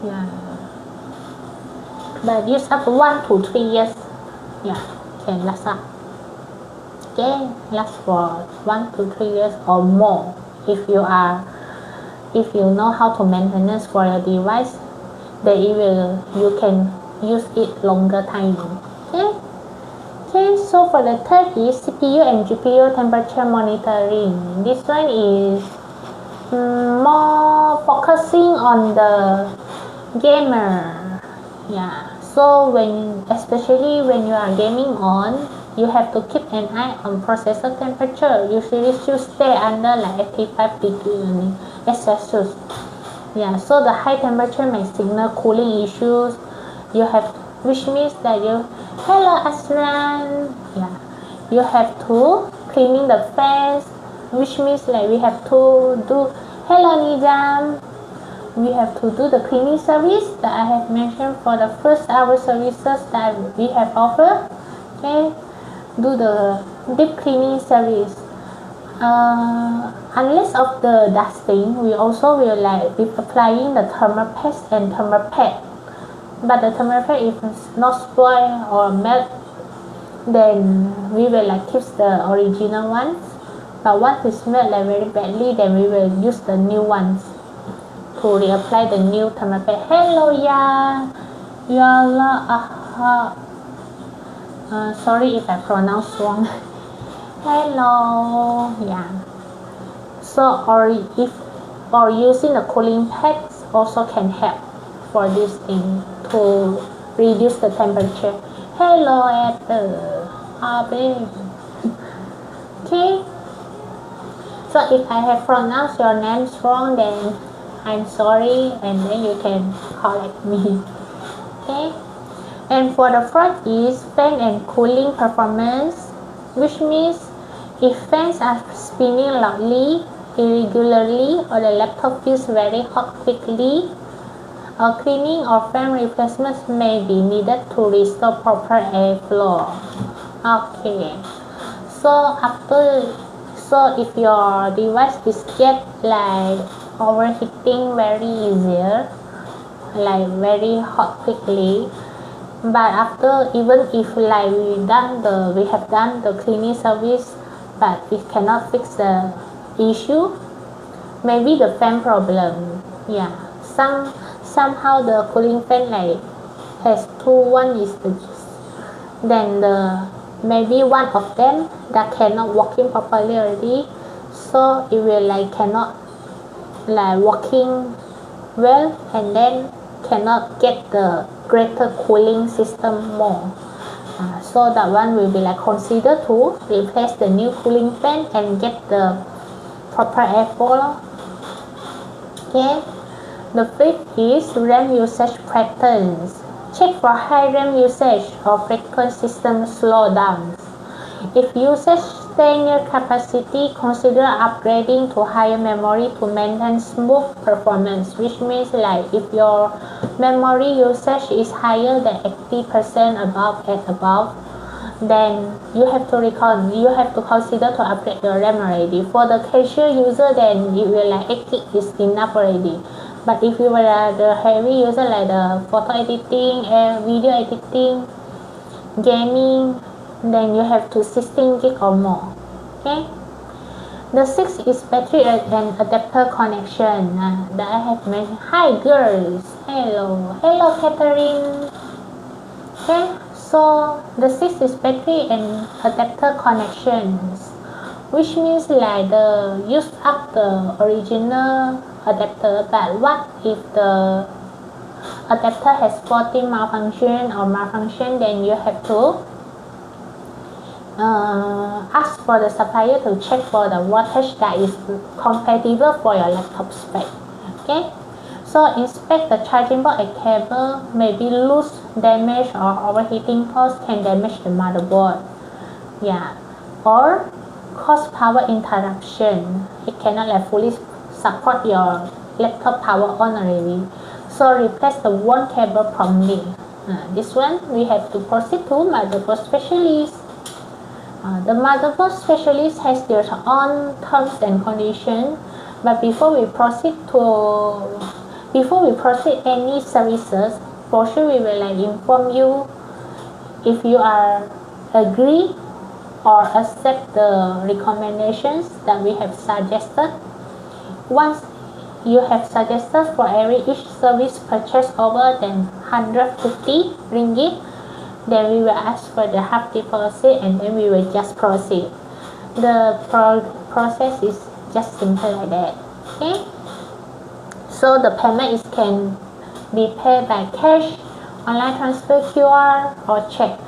Yeah, but use up 1 to 3 years. Yeah, can last up. Okay, last for 1 to 3 years or more if you know how to maintenance for your device, then you can use it longer time. Okay, so for the third is CPU and GPU temperature monitoring. This one is more focusing on the gamer. Yeah, so especially when you are gaming on, you have to keep an eye on processor temperature. Usually should stay under like 85 degrees Celsius. Yeah, so the high temperature may signal cooling issues. Which means that hello Asran. Yeah, you have to cleaning the fans, which means like we have to do hello Nizam. We have to do the cleaning service that I have mentioned for the first hour services that we have offered. Okay, do the deep cleaning service. Unless of the dusting, we also will like be applying the thermal paste and thermal pad. But the thermal pad if it's not spoil or melt, then we will like keep the original ones. But once it's melt like very badly, then we will use the new ones to reapply the new thermal pad. Hello, sorry if I pronounce wrong. Hello, yeah. So or using the cooling pads also can help for this thing to reduce the temperature. Hello, Apple. Okay, so if I have pronounced your names wrong, then I'm sorry, and then you can correct me. Okay, and for the fourth is fan and cooling performance, which means if fans are spinning loudly, irregularly, or the laptop feels very hot quickly, a cleaning or fan replacement may be needed to restore proper airflow. Okay, so if your device is get like overheating very easier, like very hot quickly, but after even if like we have done the cleaning service, but it cannot fix the issue, maybe the fan problem. Yeah, somehow the cooling fan like has one is then maybe one of them that cannot working properly already, so it will like cannot like working well, and then cannot get the greater cooling system more. So that one will be like consider to replace the new cooling fan and get the proper airflow. Okay, the fifth is RAM usage patterns. Check for high RAM usage or frequent system slowdowns. If usage stay near capacity, consider upgrading to higher memory to maintain smooth performance, which means like if your memory usage is higher than 80% above, then you have to consider to upgrade your RAM already. For the casual user, then it will like 80 is enough already. But if you are the heavy user like the photo editing and video editing, gaming, then you have to 16 gig or more. Okay, the sixth is battery and adapter connection that I have mentioned. Hi girls, hello Catherine. Okay, so the sixth is battery and adapter connections, which means like the use up the original adapter, but what if the adapter has faulty malfunction, then you have to ask for the supplier to check for the voltage that is compatible for your laptop spec. Okay, so inspect the charging board and cable. Maybe loose, damage, or overheating cause can damage the motherboard. Yeah, or cause power interruption. It cannot like fully support your laptop power on already. So replace the one cable promptly. This one we have to proceed to motherboard specialist. The motherboard specialist has their own terms and conditions, but before we proceed any services, for sure we will like inform you if you are agree or accept the recommendations that we have suggested. Once you have suggested for each service purchase over than 150 ringgit, then we will ask for the half deposit and then we will just proceed. The process is just simple like that. Okay, so the payment can be paid by cash, online transfer, QR, or check,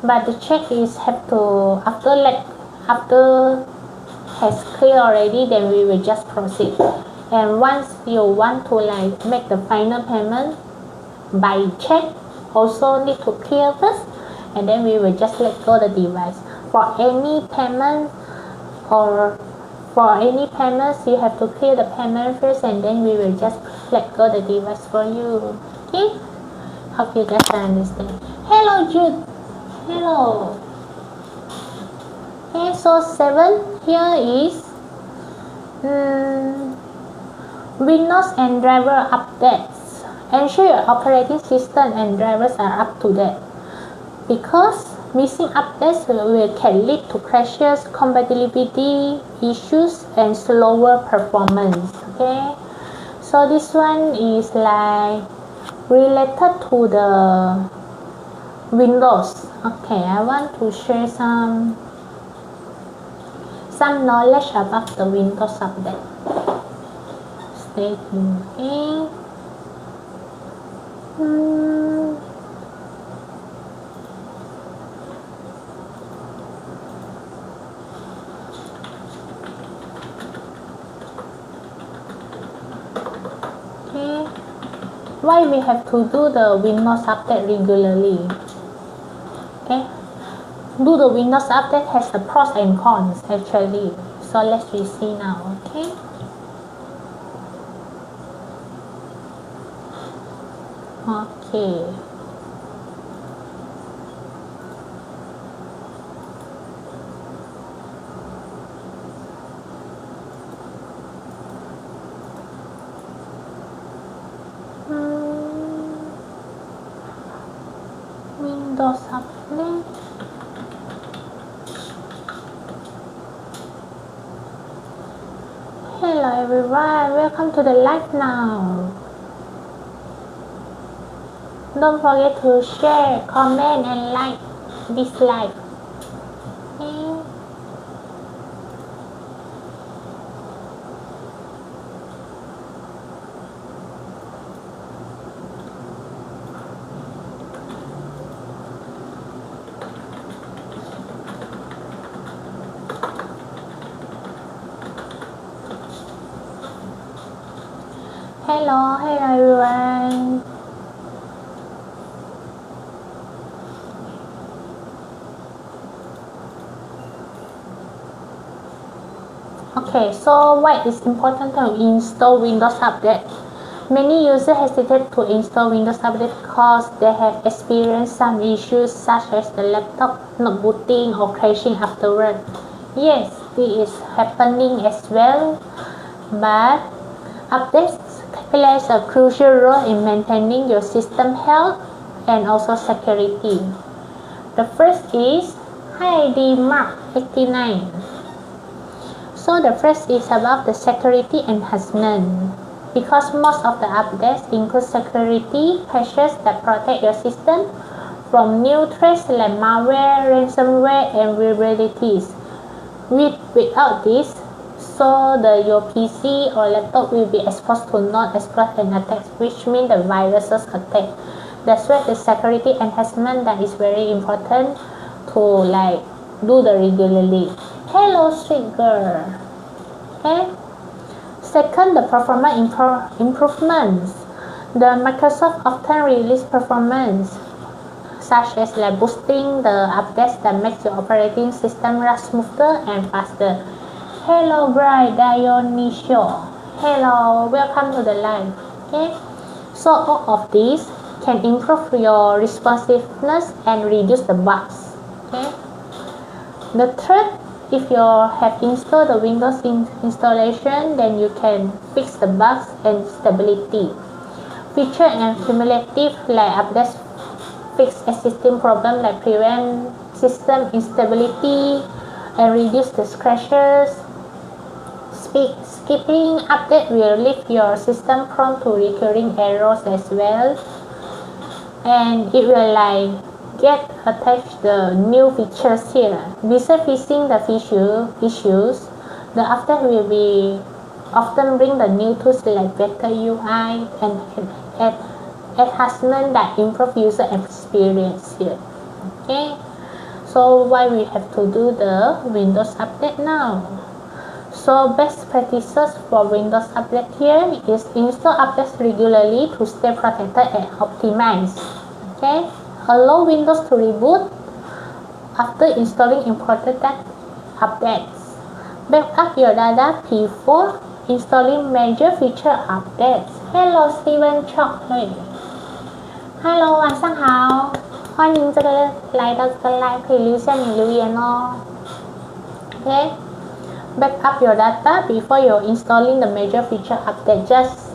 but the check is have to after has clear already, then we will just proceed. And once you want to like make the final payment by check, also need to clear first, and then we will just let go the device. For any payments, you have to clear the payment first, and then we will just let go the device for you. Okay, hope you guys understand. Hello Jude, hello. Okay, so 7 here is Windows and driver updates. Ensure your operating system and drivers are up to date, because missing updates can lead to crashes, compatibility issues, and slower performance. Okay, so this one is like related to the Windows. Okay, I want to share some knowledge about the Windows update. Stay tuned. Okay. Why we have to do the Windows update regularly? Okay, do the Windows update has the pros and cons actually. So let's see now. Okay. Okay. Windows update. Hello everyone, welcome to the live now. Don't forget to share, comment and like this live. Okay. Hello everyone. Okay, so why it's important to install Windows Update? Many users hesitate to install Windows Update because they have experienced some issues such as the laptop not booting or crashing afterward. Yes, this is happening as well, but updates plays a crucial role in maintaining your system health and also security. The first is ID Mark 89. So the first is about the security enhancement. Because most of the updates include security patches that protect your system from new threats like malware, ransomware, and vulnerabilities. Without this, so your PC or laptop will be exposed to non-exploited attacks, which means the viruses attack. That's why the security enhancement that is very important to do the regularly. Hello, sweet girl. Okay. Second, the performance improvements. The Microsoft often release performance such as boosting the updates that makes your operating system run smoother and faster. Hello, Bright Dionisio. Hello, welcome to the live. Okay, so all of these can improve your responsiveness and reduce the bugs. Okay, the third, if you have installed the Windows installation, then you can fix the bugs and stability. Feature and cumulative updates fix existing problems like prevent system instability and reduce the crashes. Skipping update will leave your system prone to recurring errors as well, and it will get attached the new features here. Besides fixing the issues, the update will be often bring the new tools like better UI and enhancement that improve user experience here. Okay, so why we have to do the Windows update now? So best practices for Windows update here is install updates regularly to stay protected and optimized. Okay, allow Windows to reboot after installing important updates. Back up your data before installing major feature updates. Hello Steven Chocolate. Hello, 晚上好，欢迎来到这个 live， 可以留下你留言哦。Okay. Back up your data before you're installing the major feature update, just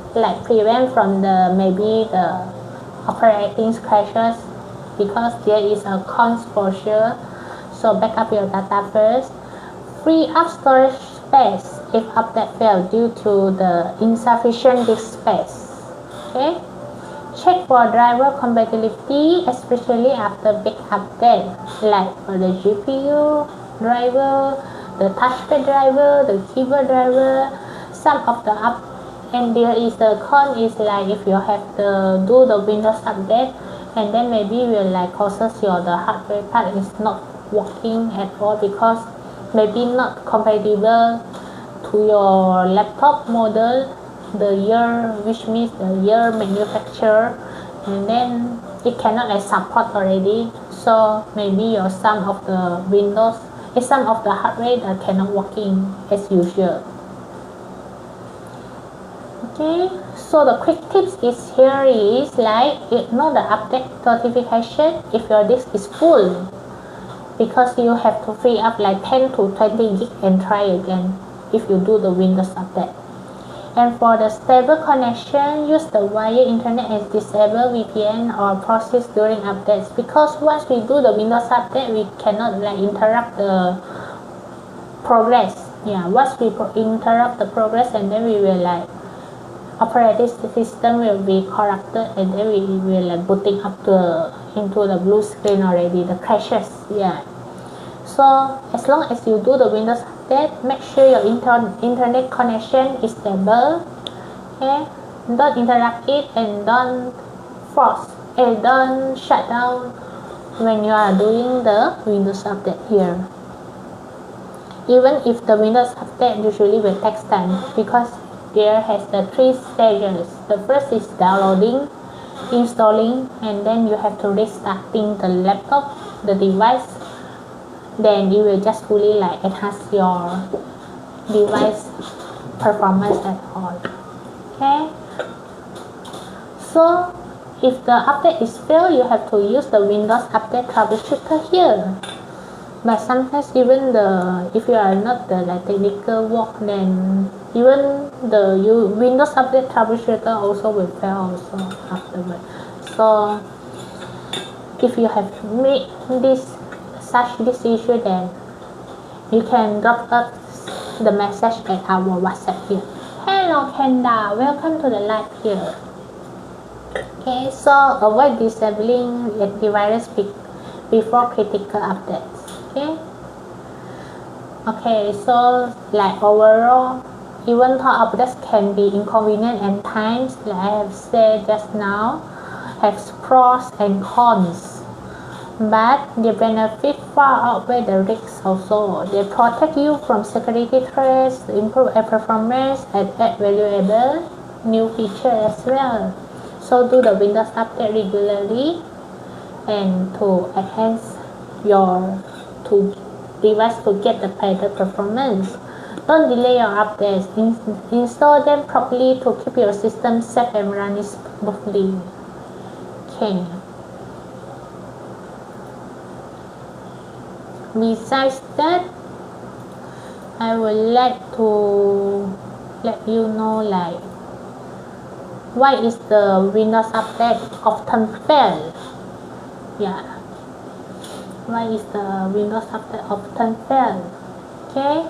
prevent from maybe the operating crashes, because there is a cons for sure. So back up your data first. Free up storage space if update failed due to the insufficient disk space. Okay. Check for driver compatibility, especially after big update, like for the GPU driver, the touchpad driver, the keyboard driver. Some of the and there is the con is if you have to do the Windows update, and then maybe will causes the hardware part is not working at all because maybe not compatible to your laptop model the year, which means the year manufacturer, and then it cannot like support already. So maybe your some of the Windows, some of the hardware that cannot working as usual. Okay, so the quick tips is here is like ignore the update notification if your disk is full, because you have to free up like 10 to 20 gig and try again if you do the Windows update. And for the stable connection, use the wired internet and disable VPN or proxies during updates, because once we do the Windows update, we cannot like interrupt the progress. Yeah, once we interrupt the progress, and then we will like operating system will be corrupted, and then we will like booting up into the blue screen already, the crashes. Yeah, so as long as you do the Windows update, make sure your internet connection is stable. Okay, don't interrupt it, and don't don't shut down when you are doing the Windows update here. Even if the Windows update usually will take time, because there has the 3 stages. The first is downloading, installing, and then you have to restarting the laptop, the device. Then it will just fully like enhance your device performance at all. Okay. So if the update is failed, you have to use the Windows Update troubleshooter here. But sometimes even if you are not the like technical work, then even the Windows Update troubleshooter also will fail also afterward. So if you have made this issue, then you can drop us the message at our WhatsApp here. Hello Kenda, welcome to the live here. Okay, so avoid disabling antivirus before critical updates. Okay, so like overall, even though updates can be inconvenient and times, like I have said just now, has pros and cons, but the benefit far outweigh the risks also. They protect you from security threats, improve app performance, and add valuable new features as well. So do the Windows update regularly and to enhance your device to get the better performance. Don't delay your updates. Install them properly to keep your system safe and running smoothly. Okay. Besides that, I would like to let you know like why is the Windows update often fail. Yeah. Why is the Windows update often fail? Okay.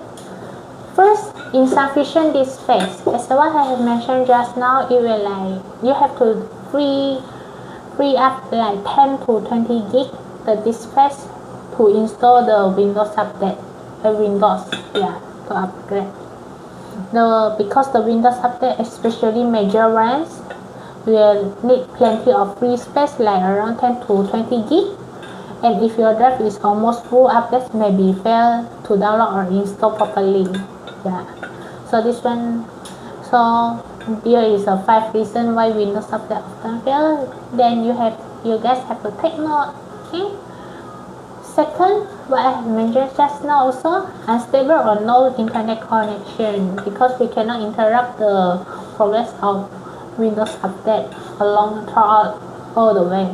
First, insufficient disk space. As what I have mentioned just now, it will like you have to free up like 10 to 20 gig the disk space to install the Windows update. To upgrade. Because the Windows update, especially major ones, will need plenty of free space, like around 10 to 20 gig. And if your drive is almost full, updates may be fail to download or install properly. Yeah. So this one, so here is a 5 reasons why Windows update often fail. Then you guys have to take note. Okay. Second, what I have mentioned just now also, unstable or no internet connection, because we cannot interrupt the progress of Windows update throughout all the way.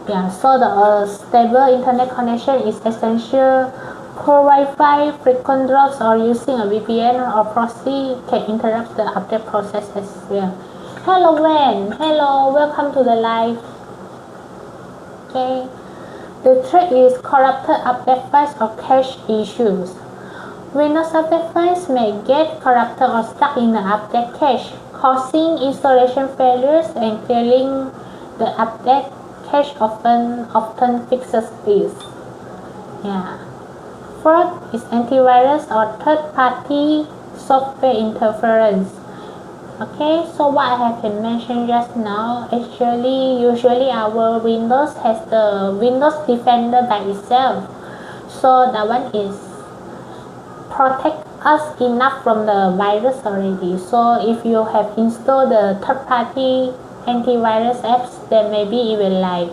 Yeah, so the stable internet connection is essential. Poor Wi-Fi, frequent drops, or using a VPN or proxy can interrupt the update process as well. Hello Wen, hello, welcome to the live. Okay. The threat is corrupted update files or cache issues. Windows update files may get corrupted or stuck in the update cache, causing installation failures, and clearing the update cache often fixes this. Yeah. Fourth is antivirus or third-party software interference. Okay, so what I have mentioned just now, usually our Windows has the Windows Defender by itself. So that one is protect us enough from the virus already. So if you have installed the third-party antivirus apps, then maybe it will like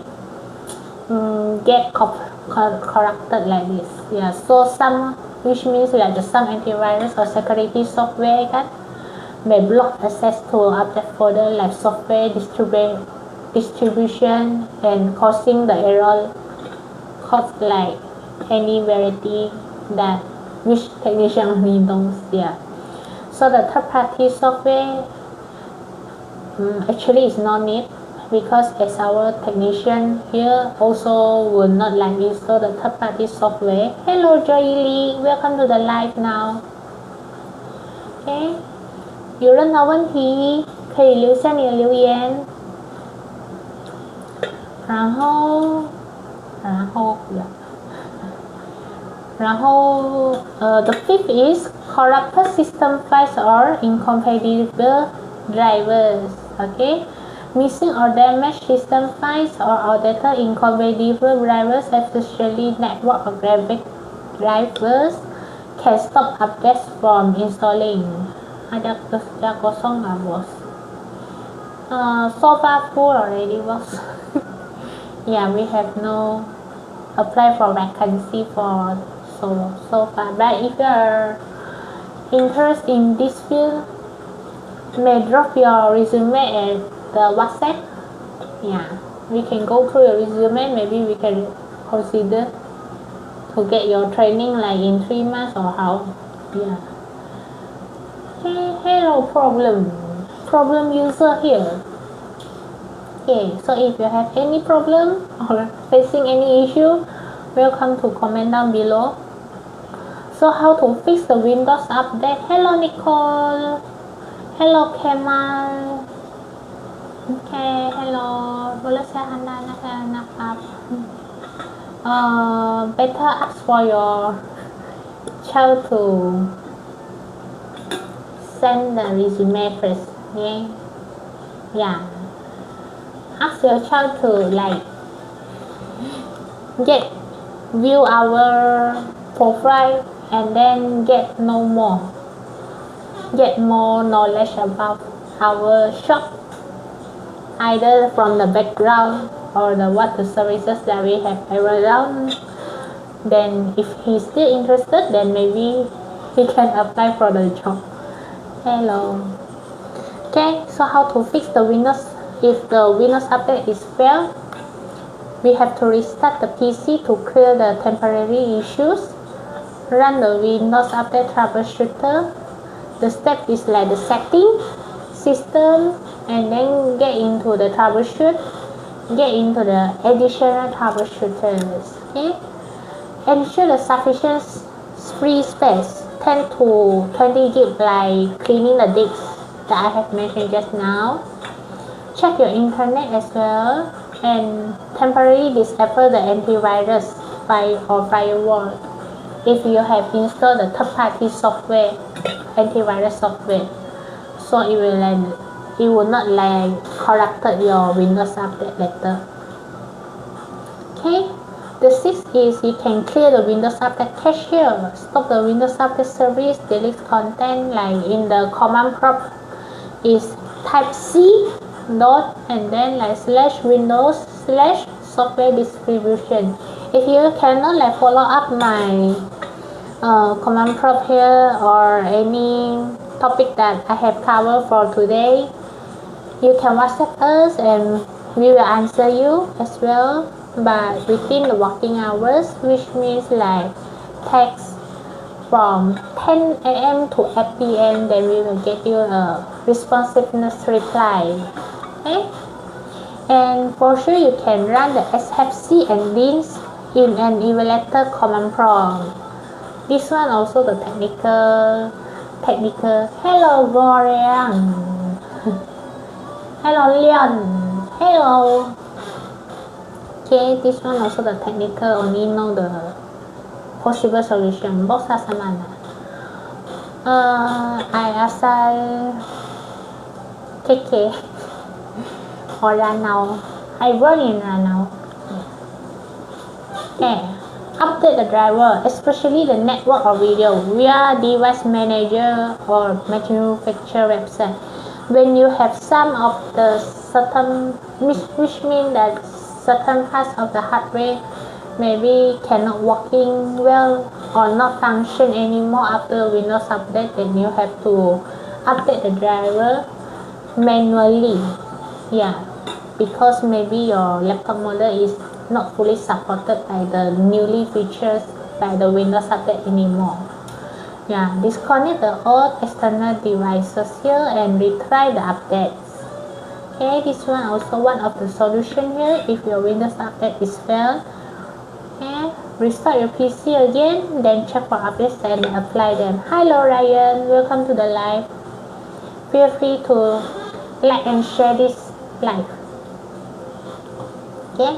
get corrupted like this. Yeah. So some, which means like some antivirus or security software kan may block access to object folder like software distribution and causing the error cause like any variety that which technician only knows. Yeah. So the third party software actually is no need, because as our technician here also would not like install the third party software. Hello Joy Lee, welcome to the live now. Okay. 有任何问题可以留下你的留言。然后 the fifth is corrupted system files or incompatible drivers. Okay, missing or damaged system files or outdated incompatible drivers, especially network or graphic drivers, can stop updates from installing. Ada kosong nggak bos? So far full already bos. Yeah, we have no apply for vacancy for so far. But if you are interested in this field, may drop your resume at the WhatsApp. Yeah, we can go through your resume. Maybe we can consider to get your training like in 3 months or how. Yeah. Okay, hello problem user here. Okay, so if you have any problem or facing any issue, welcome to comment down below. So how to fix the Windows update? Hello Nicole. Hello Kemal. Okay, hello. Boleh saya anda nakap. Better ask for your child to send the resume first. Okay. Yeah. Ask your child to like view our profile and then get more knowledge about our shop, either from the background or what the services that we have around. Then if he's still interested, then maybe he can apply for the job. Hello. Okay, so how to fix the Windows? If the Windows update is failed, we have to restart the PC to clear the temporary issues. Run the Windows update troubleshooter. The step is like the setting, system, and then get into the troubleshoot, get into the additional troubleshooters. Okay, ensure the sufficient free space, 10 to 20 GB, like cleaning the disks that I have mentioned just now. Check your internet as well, and temporarily disable the antivirus file or firewall if you have installed the third-party software, antivirus software, so it will not like corrupted your Windows update later. Okay, the sixth is you can clear the Windows update cache here. Stop the Windows update service, delete content, like in the command prompt is type C dot and then like /Windows /software distribution. If you cannot like follow up my command prompt here or any topic that I have covered for today, you can WhatsApp us and we will answer you as well, but within the working hours, which means like text from 10 a.m. to 8 p.m. then we will get you a responsiveness reply. Okay, and for sure you can run the SFC and links in an evaluator command prompt. This one also the technical. Hello Gorian. Hello Leon. Hello. Okay, this one also the technical, only know the possible solution. Both are sama. I asal KK or Ranau. I born in Ranau. Okay. update the driver, especially the network or video, via device manager or manufacturer website. When you have some of the certain, which means that certain parts of the hardware maybe cannot working well or not function anymore after Windows update, then you have to update the driver manually. Yeah, because maybe your laptop model is not fully supported by the newly features by the Windows update anymore. Yeah, disconnect the old external devices here and retry the updates. Okay, this one also one of the solution here if your Windows update is failed. Okay, restart your PC again, then check for updates and apply them. Hello Ryan, welcome to the live. Feel free to like and share this live. Okay. Okay.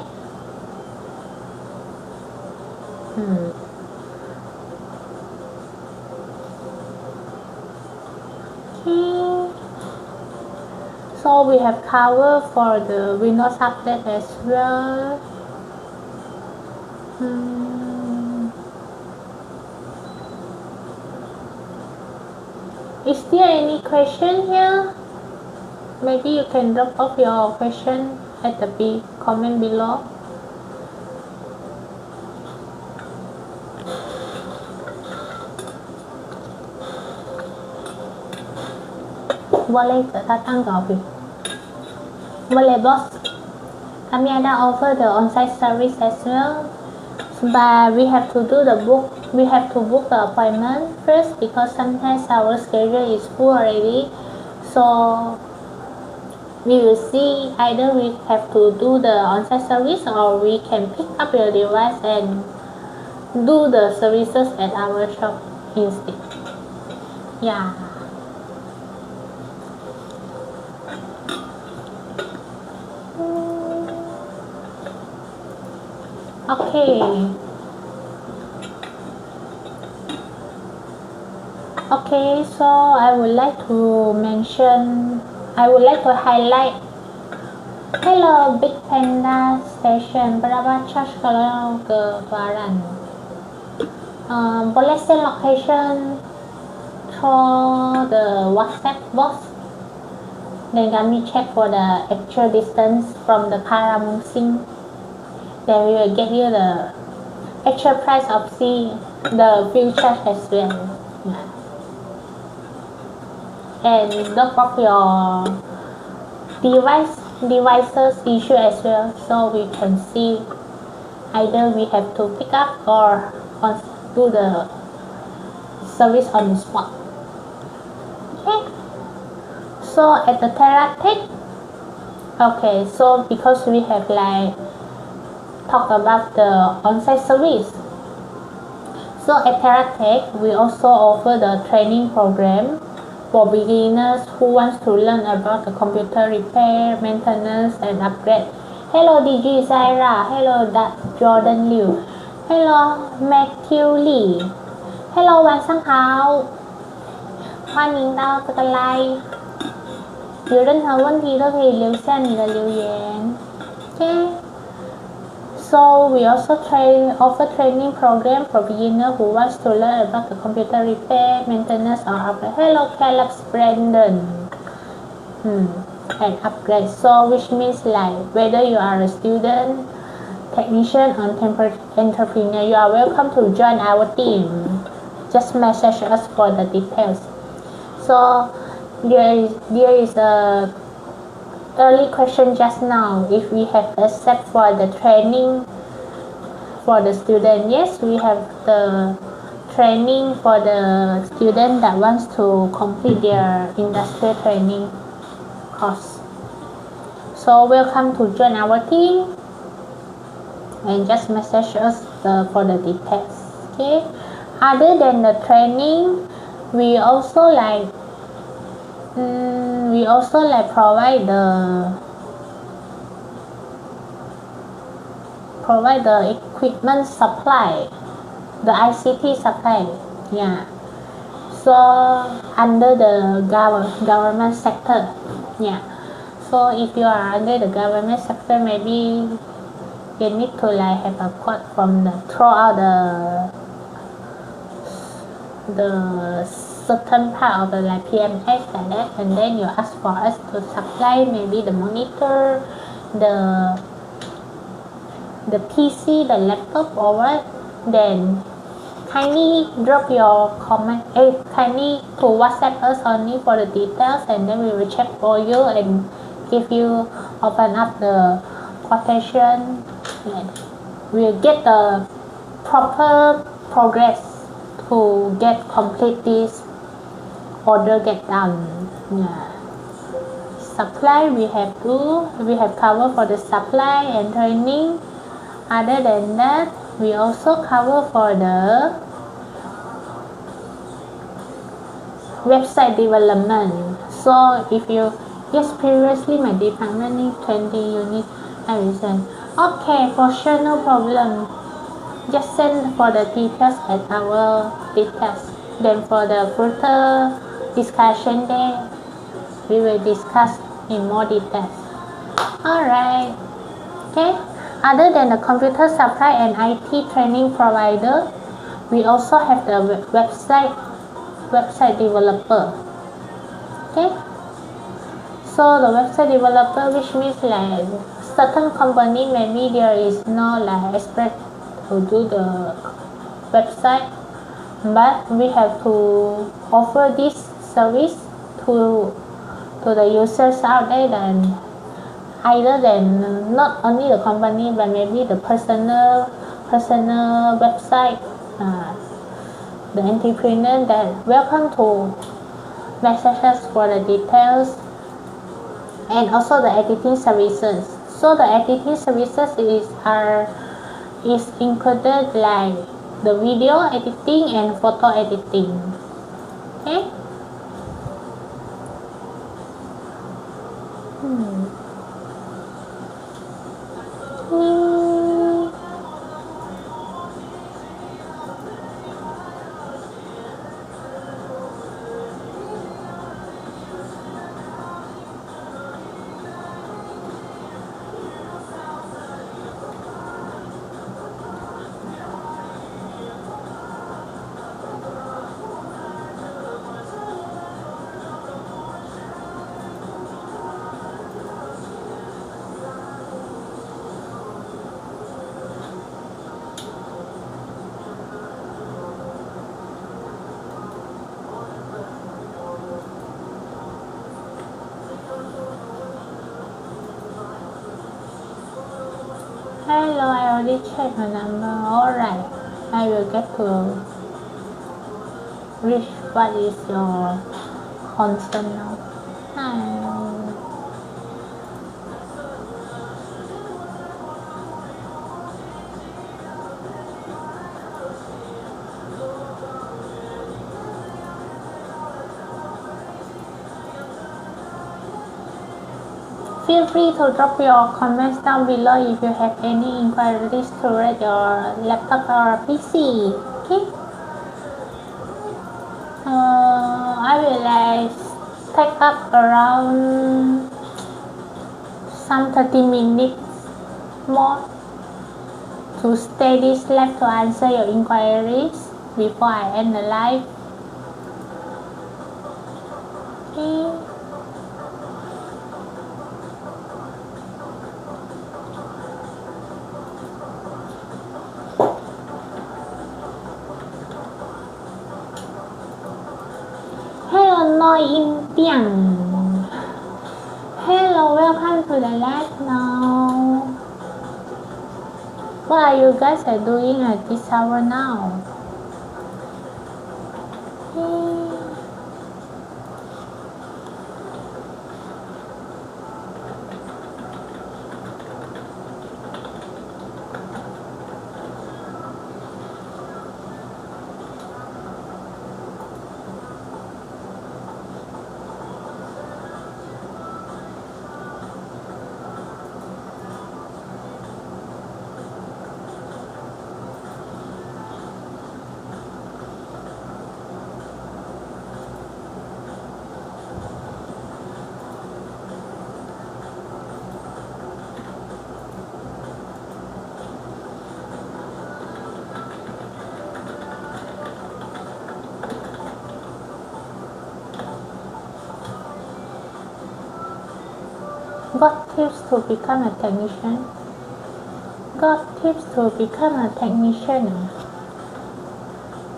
So we have covered for the Windows update as well. Is there any question here? Maybe you can drop off your question at the comment below. Boleh datang ke office? Boleh bos. Kami ada offer the on-site service as well, but we have to do the book. We have to book the appointment first because sometimes our schedule is full already. So we will see either we have to do the on-site service or we can pick up your device and do the services at our shop instead. Yeah. Okay, so I would like to highlight. Hello, Big Panda Station. Berapa charge kalau ke Tuaran? Boleh send location through the WhatsApp box. Then kami check for the actual distance from the Karamunsing. Then we will get you the actual price of the fuel charge as well. Yeah. And look up your devices issue as well, so we can see either we have to pick up or do the service on the spot. Okay. So at the teratech, okay, so because we have talk about the on-site service. So at teratech, we also offer the training program for beginners who wants to learn about the computer repair, maintenance, and upgrade. Hello DG Zaira. Hello Jordan Liu. Hello Matthew Lee. Hello 晚上好，欢迎到这个 live。有任何问题都可以留下你的留言。Okay. So we also offer training program for beginner who wants to learn about the computer repair, maintenance, or upgrade. Hello, Caleb Brandon. And upgrade. So which means whether you are a student, technician, or entrepreneur, you are welcome to join our team. Just message us for the details. So there is a early question just now if we have accept for the training for the student. Yes, we have the training for the student that wants to complete their industrial training course. So welcome to join our team and just message us for the details. Okay. Other than the training, we also provide the equipment supply, the ICT supply. Yeah. So under the government sector. Yeah. So if you are under the government sector, maybe you need to like have a code from the throughout the certain part of the like PMS like that, and then you ask for us to supply maybe the monitor, the PC, the laptop or what, then kindly drop your comment, kindly to WhatsApp us only for the details, and then we will check for you and give you open up the quotation, and we'll get the proper progress to get complete this order get done. Yeah. Supply we have cover for the supply and training. Other than that, we also cover for the website development. So if you, yes, previously my department needs 20 units, I will send. Okay, for sure, no problem. Just send for the details at our details. Then for the further discussion day, we will discuss in more details. Alright. Okay. Other than the computer supply and IT training provider, we also have the website developer. Okay. So the website developer, which means like certain company maybe there is no like expert to do the website, but we have to offer this service to the users out there, then either than not only the company but maybe the personal website, the entrepreneur, that welcome to message us for the details, and also the editing services. So the editing services is included like the video editing and photo editing. Okay. Hello, I already checked the number. Alright, I will get to reach what is your concern now. Hi. Feel free to drop your comments down below if you have any inquiries to read your laptop or PC. Okay. I will like take up around some 30 minutes more to stay this live to answer your inquiries before I end the live. Okay. Indian. Hello, welcome to the live now. What are you guys doing at this hour now? Got tips to become a technician? Got tips to become a technician?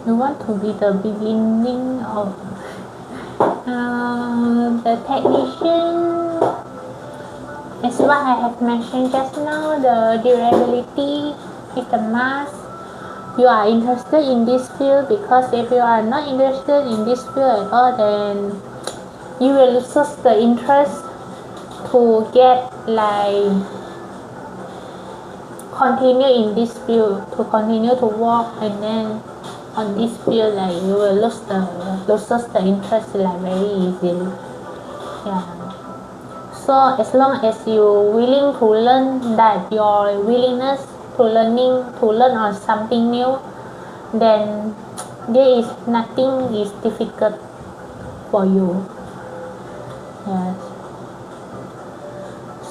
You want to be the beginning of the technician? As what I have mentioned just now, the durability is the must. You are interested in this field, because if you are not interested in this field at all, then you will lose the interest to get continue in this field, to continue to work, and then on this field you will lose the interest very easily. Yeah. So as long as you willing to learn, that your willingness to learn on something new, then there is nothing is difficult for you. Yes.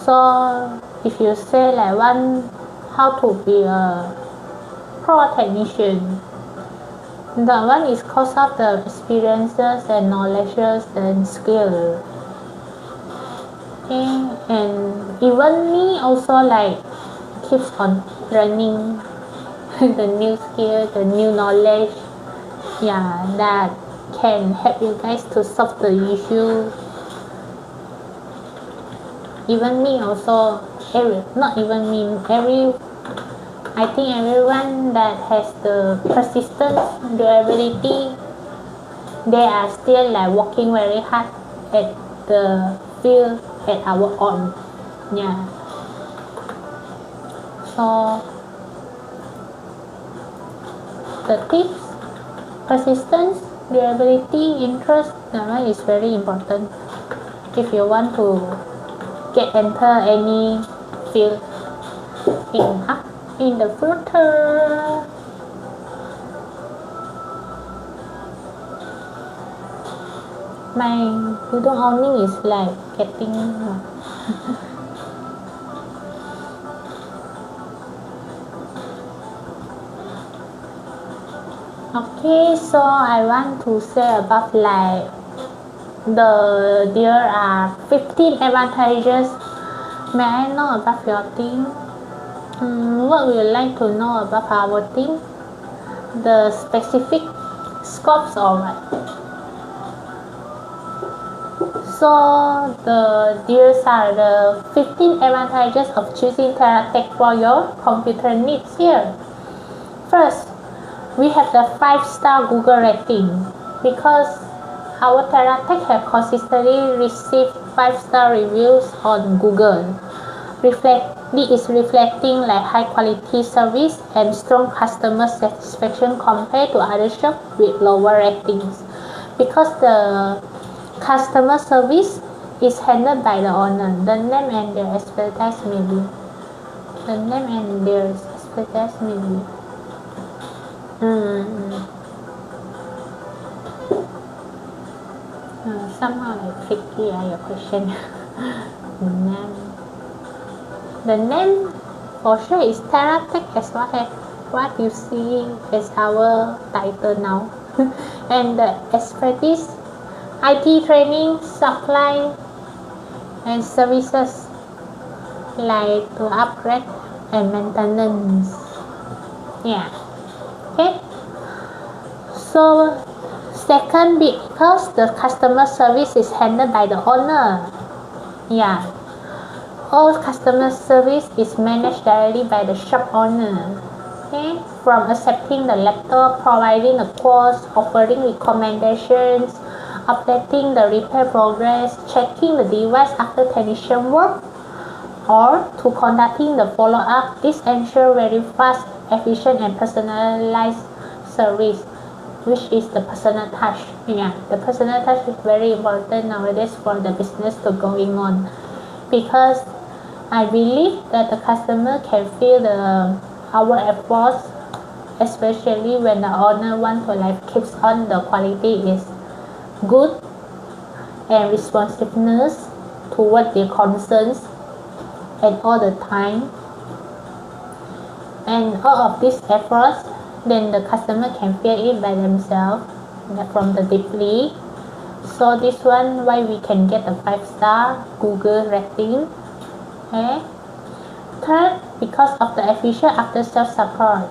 So if you say how to be a pro technician, that one is because of the experiences and knowledges and skill. Okay, and even me also keeps on learning the new skill, the new knowledge, that can help you guys to solve the issue. Even me also, I think everyone that has the persistence, durability, they are still working very hard at the field at our own. Yeah. So the tips, persistence, durability, interest, that one is very important if you want to enter any field in the future. My udon awning is getting okay, so I want to say about there are 15 advantages. May I know about your team? What would you like to know about our team? The specific scopes or what? So these are the 15 advantages of choosing teratech for your computer needs here. First, we have the 5-star Google rating, because our teratech have consistently received 5-star reviews on Google. This is reflecting high quality service and strong customer satisfaction compared to other shops with lower ratings, because the customer service is handled by the owner. The name and their expertise maybe. Somehow tricky your question. The name for sure is teratech, as what you see as our title now. And the expertise, IT training, supply, and services to upgrade and maintenance. Yeah. Okay. So second, because the customer service is handled by the owner. Yeah. All customer service is managed directly by the shop owner. Okay. From accepting the laptop, providing the quotes, offering recommendations, updating the repair progress, checking the device after technician work, or to conducting the follow-up. This ensures very fast, efficient, and personalized service, which is the personal touch. Yeah, the personal touch is very important nowadays for the business to going on, because I believe that the customer can feel our efforts, especially when the owner want to keeps on the quality is good and responsiveness toward their concerns at all the time, and all of these efforts, then the customer can feel it by themselves from the deeply. So this one why we can get a 5-star Google rating. Okay. Third, because of the efficient after-sales support,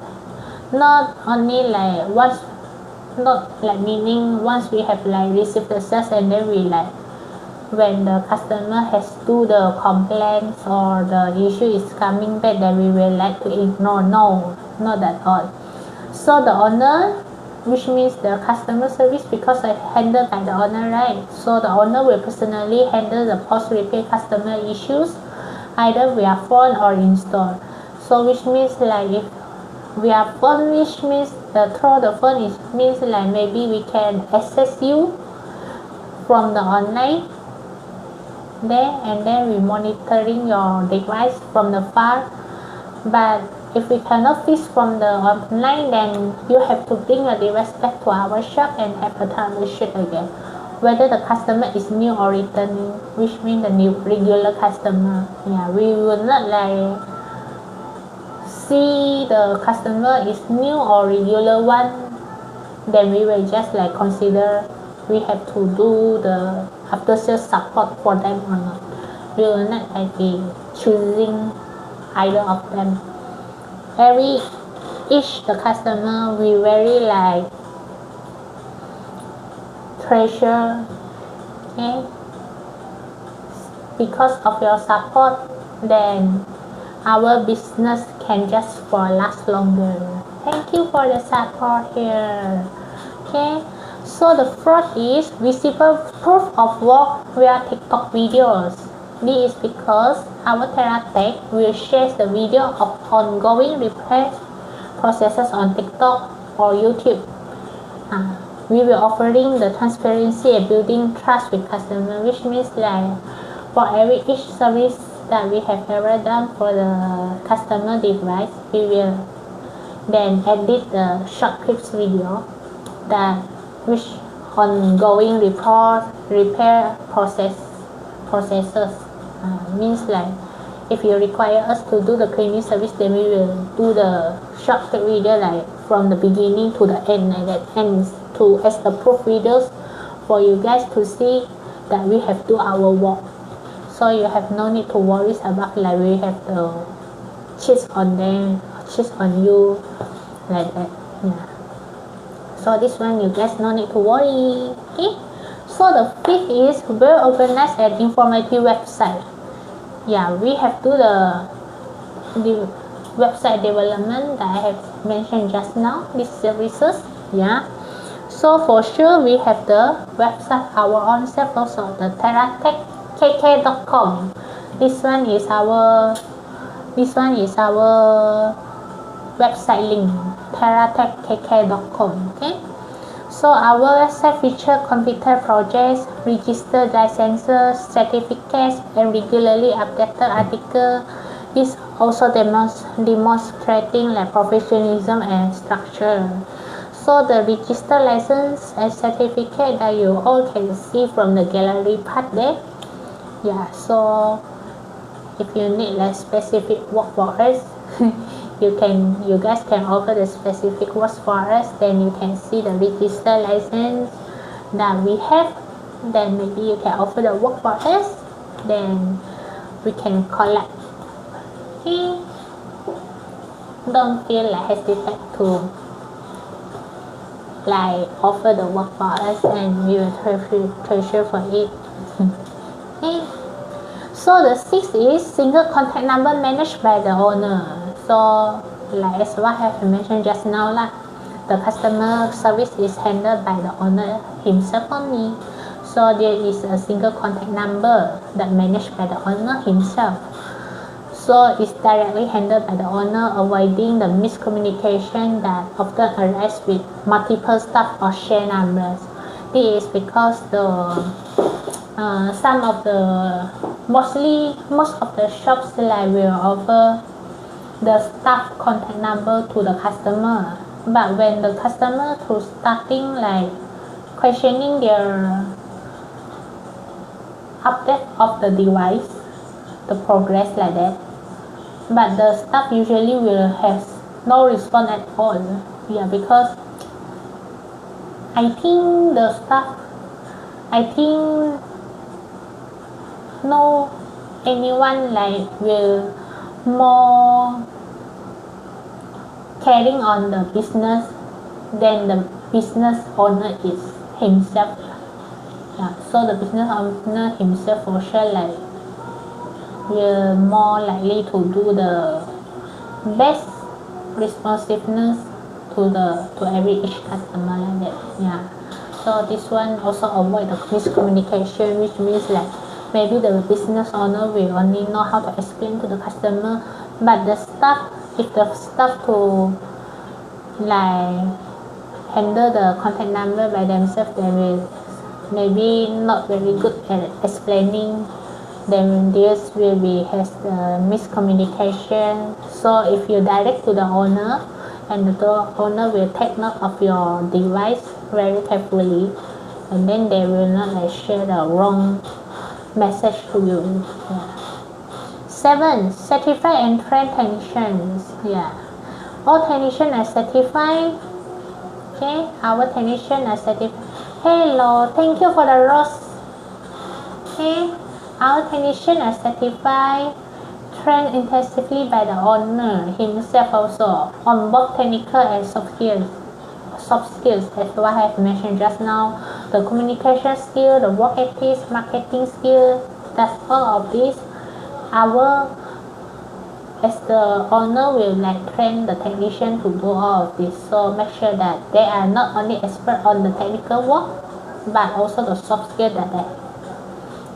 not only like once, not like meaning once we have like received the sales and then we like when the customer has do the complaints or the issue is coming back, then we will like to ignore. No, not at all. So the owner, which means the customer service, because I handled by the owner, right? So the owner will personally handle the post repair customer issues either via phone or in store. So which means like if via phone, which means through the phone, it means like maybe we can access you from the online there, and then we monitoring your device from the far. But if we cannot fix from the online, then you have to bring your device back to our shop and have a troubleshoot again, whether the customer is new or returning, which means the new regular customer. Yeah, we will not like see the customer is new or regular one, then we will just like consider we have to do the after sales support for them or not. We will not like be choosing either of them. Each the customer we very like treasure. Okay, because of your support, then our business can just for last longer. Thank you for the support here. Okay, so the fourth is visible proof of work via TikTok videos. This is because our teratech will share the video of ongoing repair processes on TikTok or YouTube. We will offering the transparency and building trust with customer, which means like for each service that we have ever done for the customer device, we will then edit the short clips video that which ongoing repair processes. Means like if you require us to do the cleaning service, then we will do the short clip video like from the beginning to the end like that, and to as the proof videos for you guys to see that we have do our work. So you have no need to worry about like we have to cheat on them, cheat on you like that. Yeah. So this one you guys no need to worry. Okay. So the fifth is well organized and informative website. Yeah, we have do the website development that I have mentioned just now. These services. Yeah. So for sure we have the website our own self also, the teratechkk.com. This one is our website link, teratechkk.com. Okay. So our website features computer projects, registered licenses, certificates, and regularly updated articles. This also demonstrating like professionalism and structure. So the registered license and certificate that you all can see from the gallery part there. Yeah, so if you need like specific work for us, you guys can offer the specific works for us, then you can see the registered license that we have, then maybe you can offer the work for us, then we can collect. Okay, don't feel like hesitate to like offer the work for us, and we will treasure for it. Okay. So the sixth is single contact number managed by the owner. So like as what I have mentioned just now lah, the customer service is handled by the owner himself only. So there is a single contact number that managed by the owner himself. So it's directly handled by the owner, avoiding the miscommunication that often arises with multiple staff or share numbers. This is because most of the shops like will offer the staff contact number to the customer, but when the customer to starting like questioning their update of the device, the progress like that, but the staff usually will have no response at all. Yeah, because I think the staff no anyone like will more caring on the business than the business owner is himself. Yeah, so the business owner himself for sure like will more likely to do the best responsiveness to every each customer like that. Yeah, so this one also avoid the miscommunication, which means like maybe the business owner will only know how to explain to the customer, but the staff, if the staff to like handle the contact number by themselves, they will maybe not very good at explaining, then this will be has the miscommunication. So if you direct to the owner, and the owner will take note of your device very carefully, and then they will not like share the wrong message to you. Yeah. 7. Certify and train technicians. Yeah, all technicians are certified. Okay, our technicians are certified. Hello, thank you for the rose. Okay, our technicians are certified, trained intensively by the owner himself also on both technical and soft skills. Soft skills, as what I have mentioned just now, the communication skill, the work ethics, marketing skill, that's all of these. Our as the owner will like train the technician to do all of this, so make sure that they are not only expert on the technical work but also the soft skill that they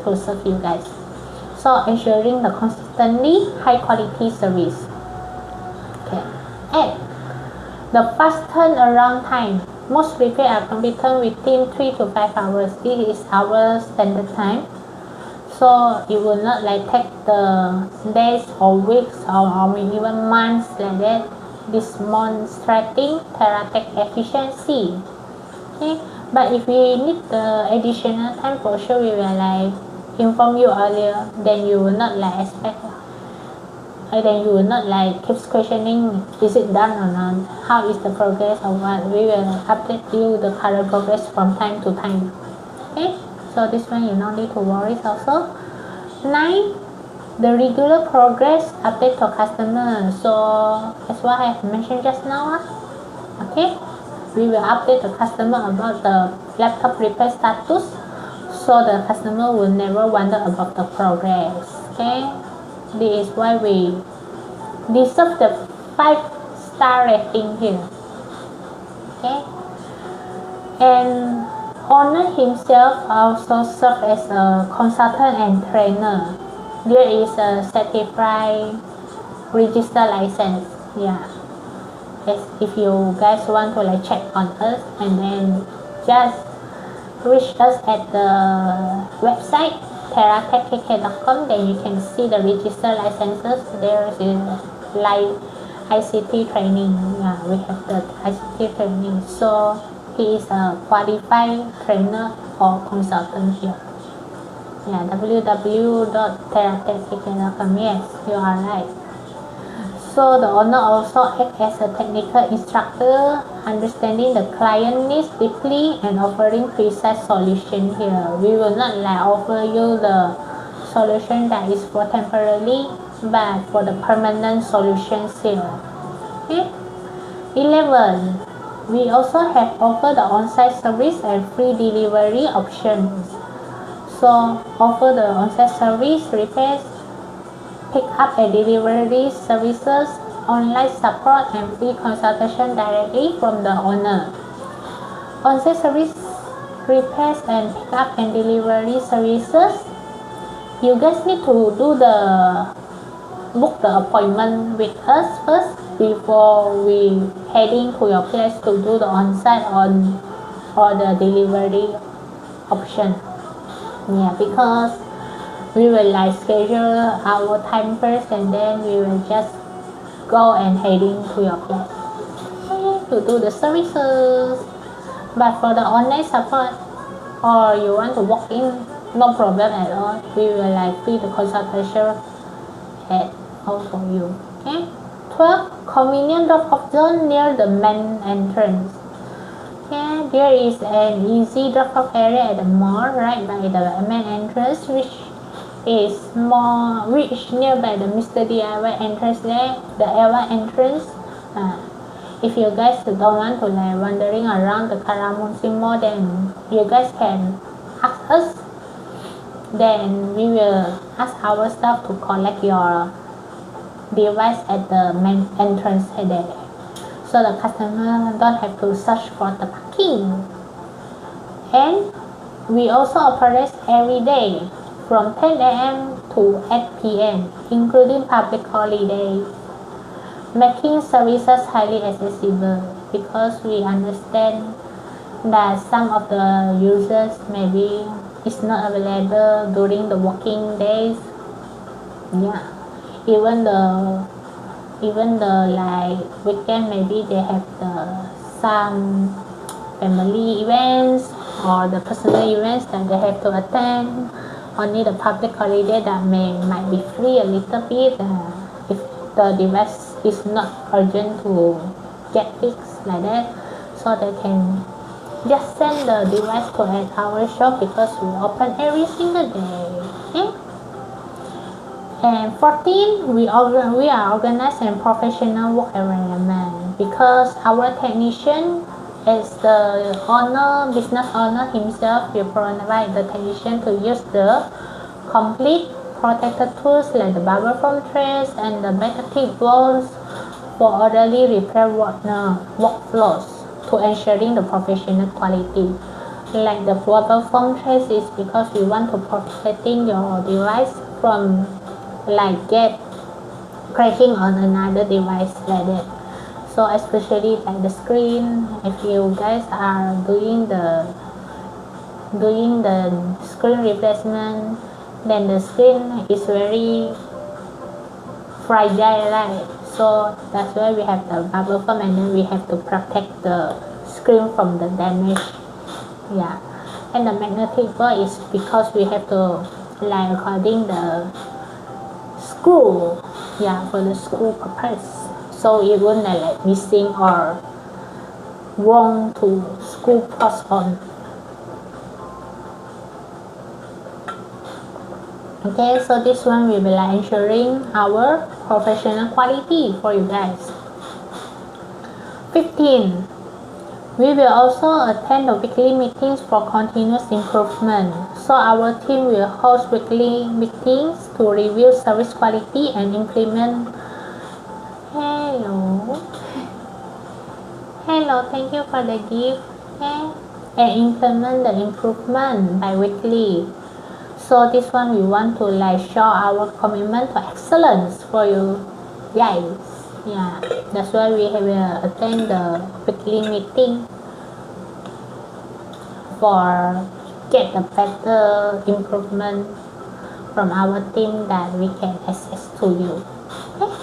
to serve you guys. So ensuring the consistently high quality service. Okay. 8. The fast turnaround time. Most repair are completed within 3 to 5 hours. This is our standard time. So it will not like take the days or weeks or even months like that, demonstrating teratech efficiency. Okay, but if we need the additional time, for sure we will like inform you earlier. Then you will not like expect, then you will not like keep questioning, is it done or not, how is the progress or what. We will update you the current progress from time to time. Okay, so this one you don't need to worry also. 9. The regular progress update to customer. So as what I have mentioned just now, okay, we will update the customer about the laptop repair status, so the customer will never wonder about the progress. Okay, this is why we deserve the 5-star rating here. Okay, and owner himself also serves as a consultant and trainer. There is a certified register license. Yeah, yes, if you guys want to like check on us, and then just reach us at the website teratechkaramunsing.com. Then you can see the register licenses. There is like ICT training. Yeah, we have the ICT training. So he is a qualified trainer or consultant here. Yeah, www.teratechkaramunsing.com. Yes, you are right. So the owner also acts as a technical instructor, understanding the client needs deeply and offering precise solution here. We will not like offer you the solution that is for temporarily, but for the permanent solutions here. Okay. 11. We also have offered the on-site service and free delivery options. So offer the on-site service, repairs, pick up and delivery services, online support, and free consultation directly from the owner. On-site service, repairs, and pick up and delivery services, you guys need to do the book the appointment with us first before we heading to your place to do the on-site on or the delivery option. Yeah, because we will like schedule our time first, and then we will just go and heading to your place to do the services. But for the online support, or you want to walk in, no problem at all. We will like free the consultation at all for you. Okay. 12. Convenient drop-off zone near the main entrance. Okay, there is an easy drop-off area at the mall right by the main entrance, which is more rich nearby the Mr. DIY entrance there, the Eva entrance. If you guys don't want to like wandering around the Karamunsing mall, then you guys can ask us. Then we will ask our staff to collect your device at the main entrance there, so the customer don't have to search for the parking. And we also operate every day from 10 a.m. to 8 p.m. including public holiday, making services highly accessible because we understand that some of the users maybe is not available during the working days. Yeah, even the like weekend, maybe they have some family events or the personal events that they have to attend. Only the public holiday that might be free a little bit, if the device is not urgent to get fixed like that, so they can just send the device to at our shop because we open every single day. Okay? And 14, we are organized and professional work environment because our technician is the business owner himself will provide the technician to use the complete protected tools like the bubble foam trays and the magnetic balls for orderly repair workflows to ensuring the professional quality. Like the bubble foam trays is because we want to protecting your device from like get cracking on another device like that. So especially like the screen, if you guys are doing the screen replacement, then the screen is very fragile, right? So that's why we have the bubble foam, and then we have to protect the screen from the damage. Yeah, and the magnetic ball is because we have to like according the screw, yeah, for the screw purpose, so it won't like missing or wrong to screw plus on. Okay, so this one will be like ensuring our professional quality for you guys. 15. We will also attend the weekly meetings for continuous improvement. So our team will host weekly meetings to review service quality and implement. Hello, thank you for the gift. Okay. And implement the improvement bi-weekly. So this one we want to like show our commitment to excellence for you guys. Yeah, that's why we have attend the weekly meeting for get a better improvement from our team that we can access to you. Okay?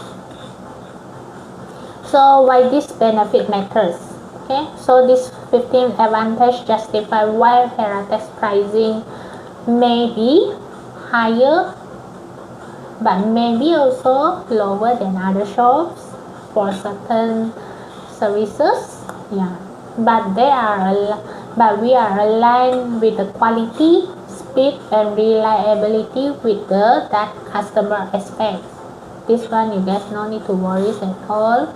So why this benefit matters? Okay, so this 15 advantage justify why teratech pricing may be higher but maybe also lower than other shops for certain services. Yeah, but we are aligned with the quality, speed and reliability with that customer expects. This one you guys no need to worry at all,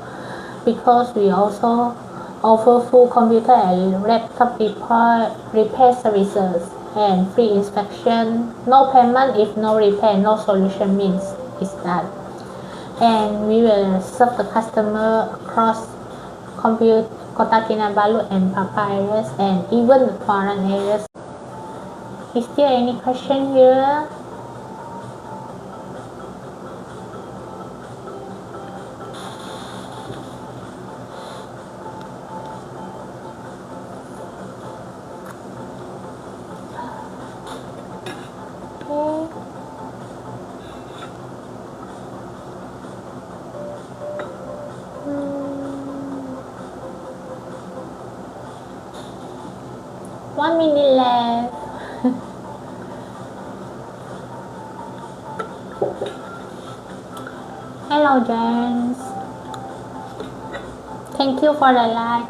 because we also offer full computer and laptop repair services and free inspection, no payment if no repair, no solution means is that. And we will serve the customer across Kota, Kinabalu and Papa areas and even the foreign areas. Is there any question here? One minute left. Hello, James. Thank you for the like.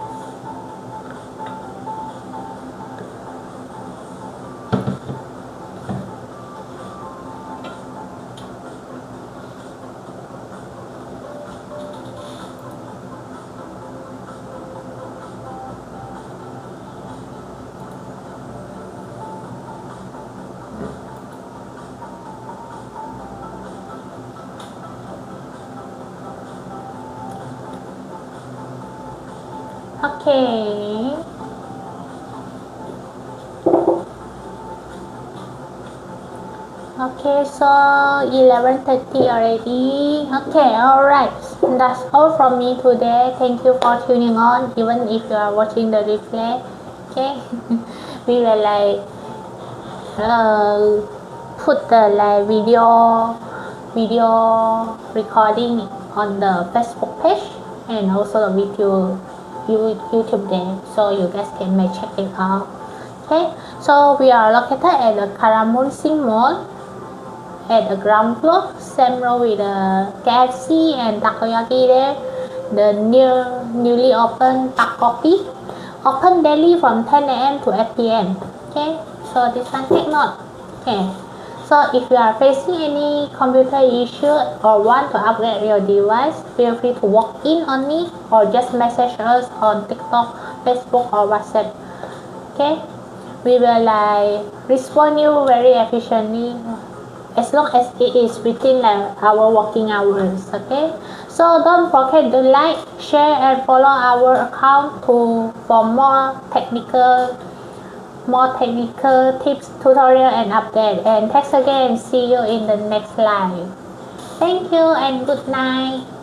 Okay. Okay, so 11:30 already. Okay, alright. That's all from me today. Thank you for tuning on, even if you are watching the replay. Okay, we will uh, put the video recording on the Facebook page and also the video YouTube there, so you guys can may check it out. Okay, so we are located at the Karamunsing Mall at the ground floor, same row with the KFC and takoyaki there. The newly opened Pak Kopi, open daily from 10 a.m. to 8 p.m. Okay, so this one take note. Okay, so if you are facing any computer issue or want to upgrade your device, feel free to walk in on me or just message us on TikTok, Facebook or WhatsApp. Okay, we will respond you very efficiently as long as it is within our working hours. Okay, so don't forget to like, share and follow our account for more technical tips, tutorial and update. And thanks again, see you in the next live. Thank you and good night.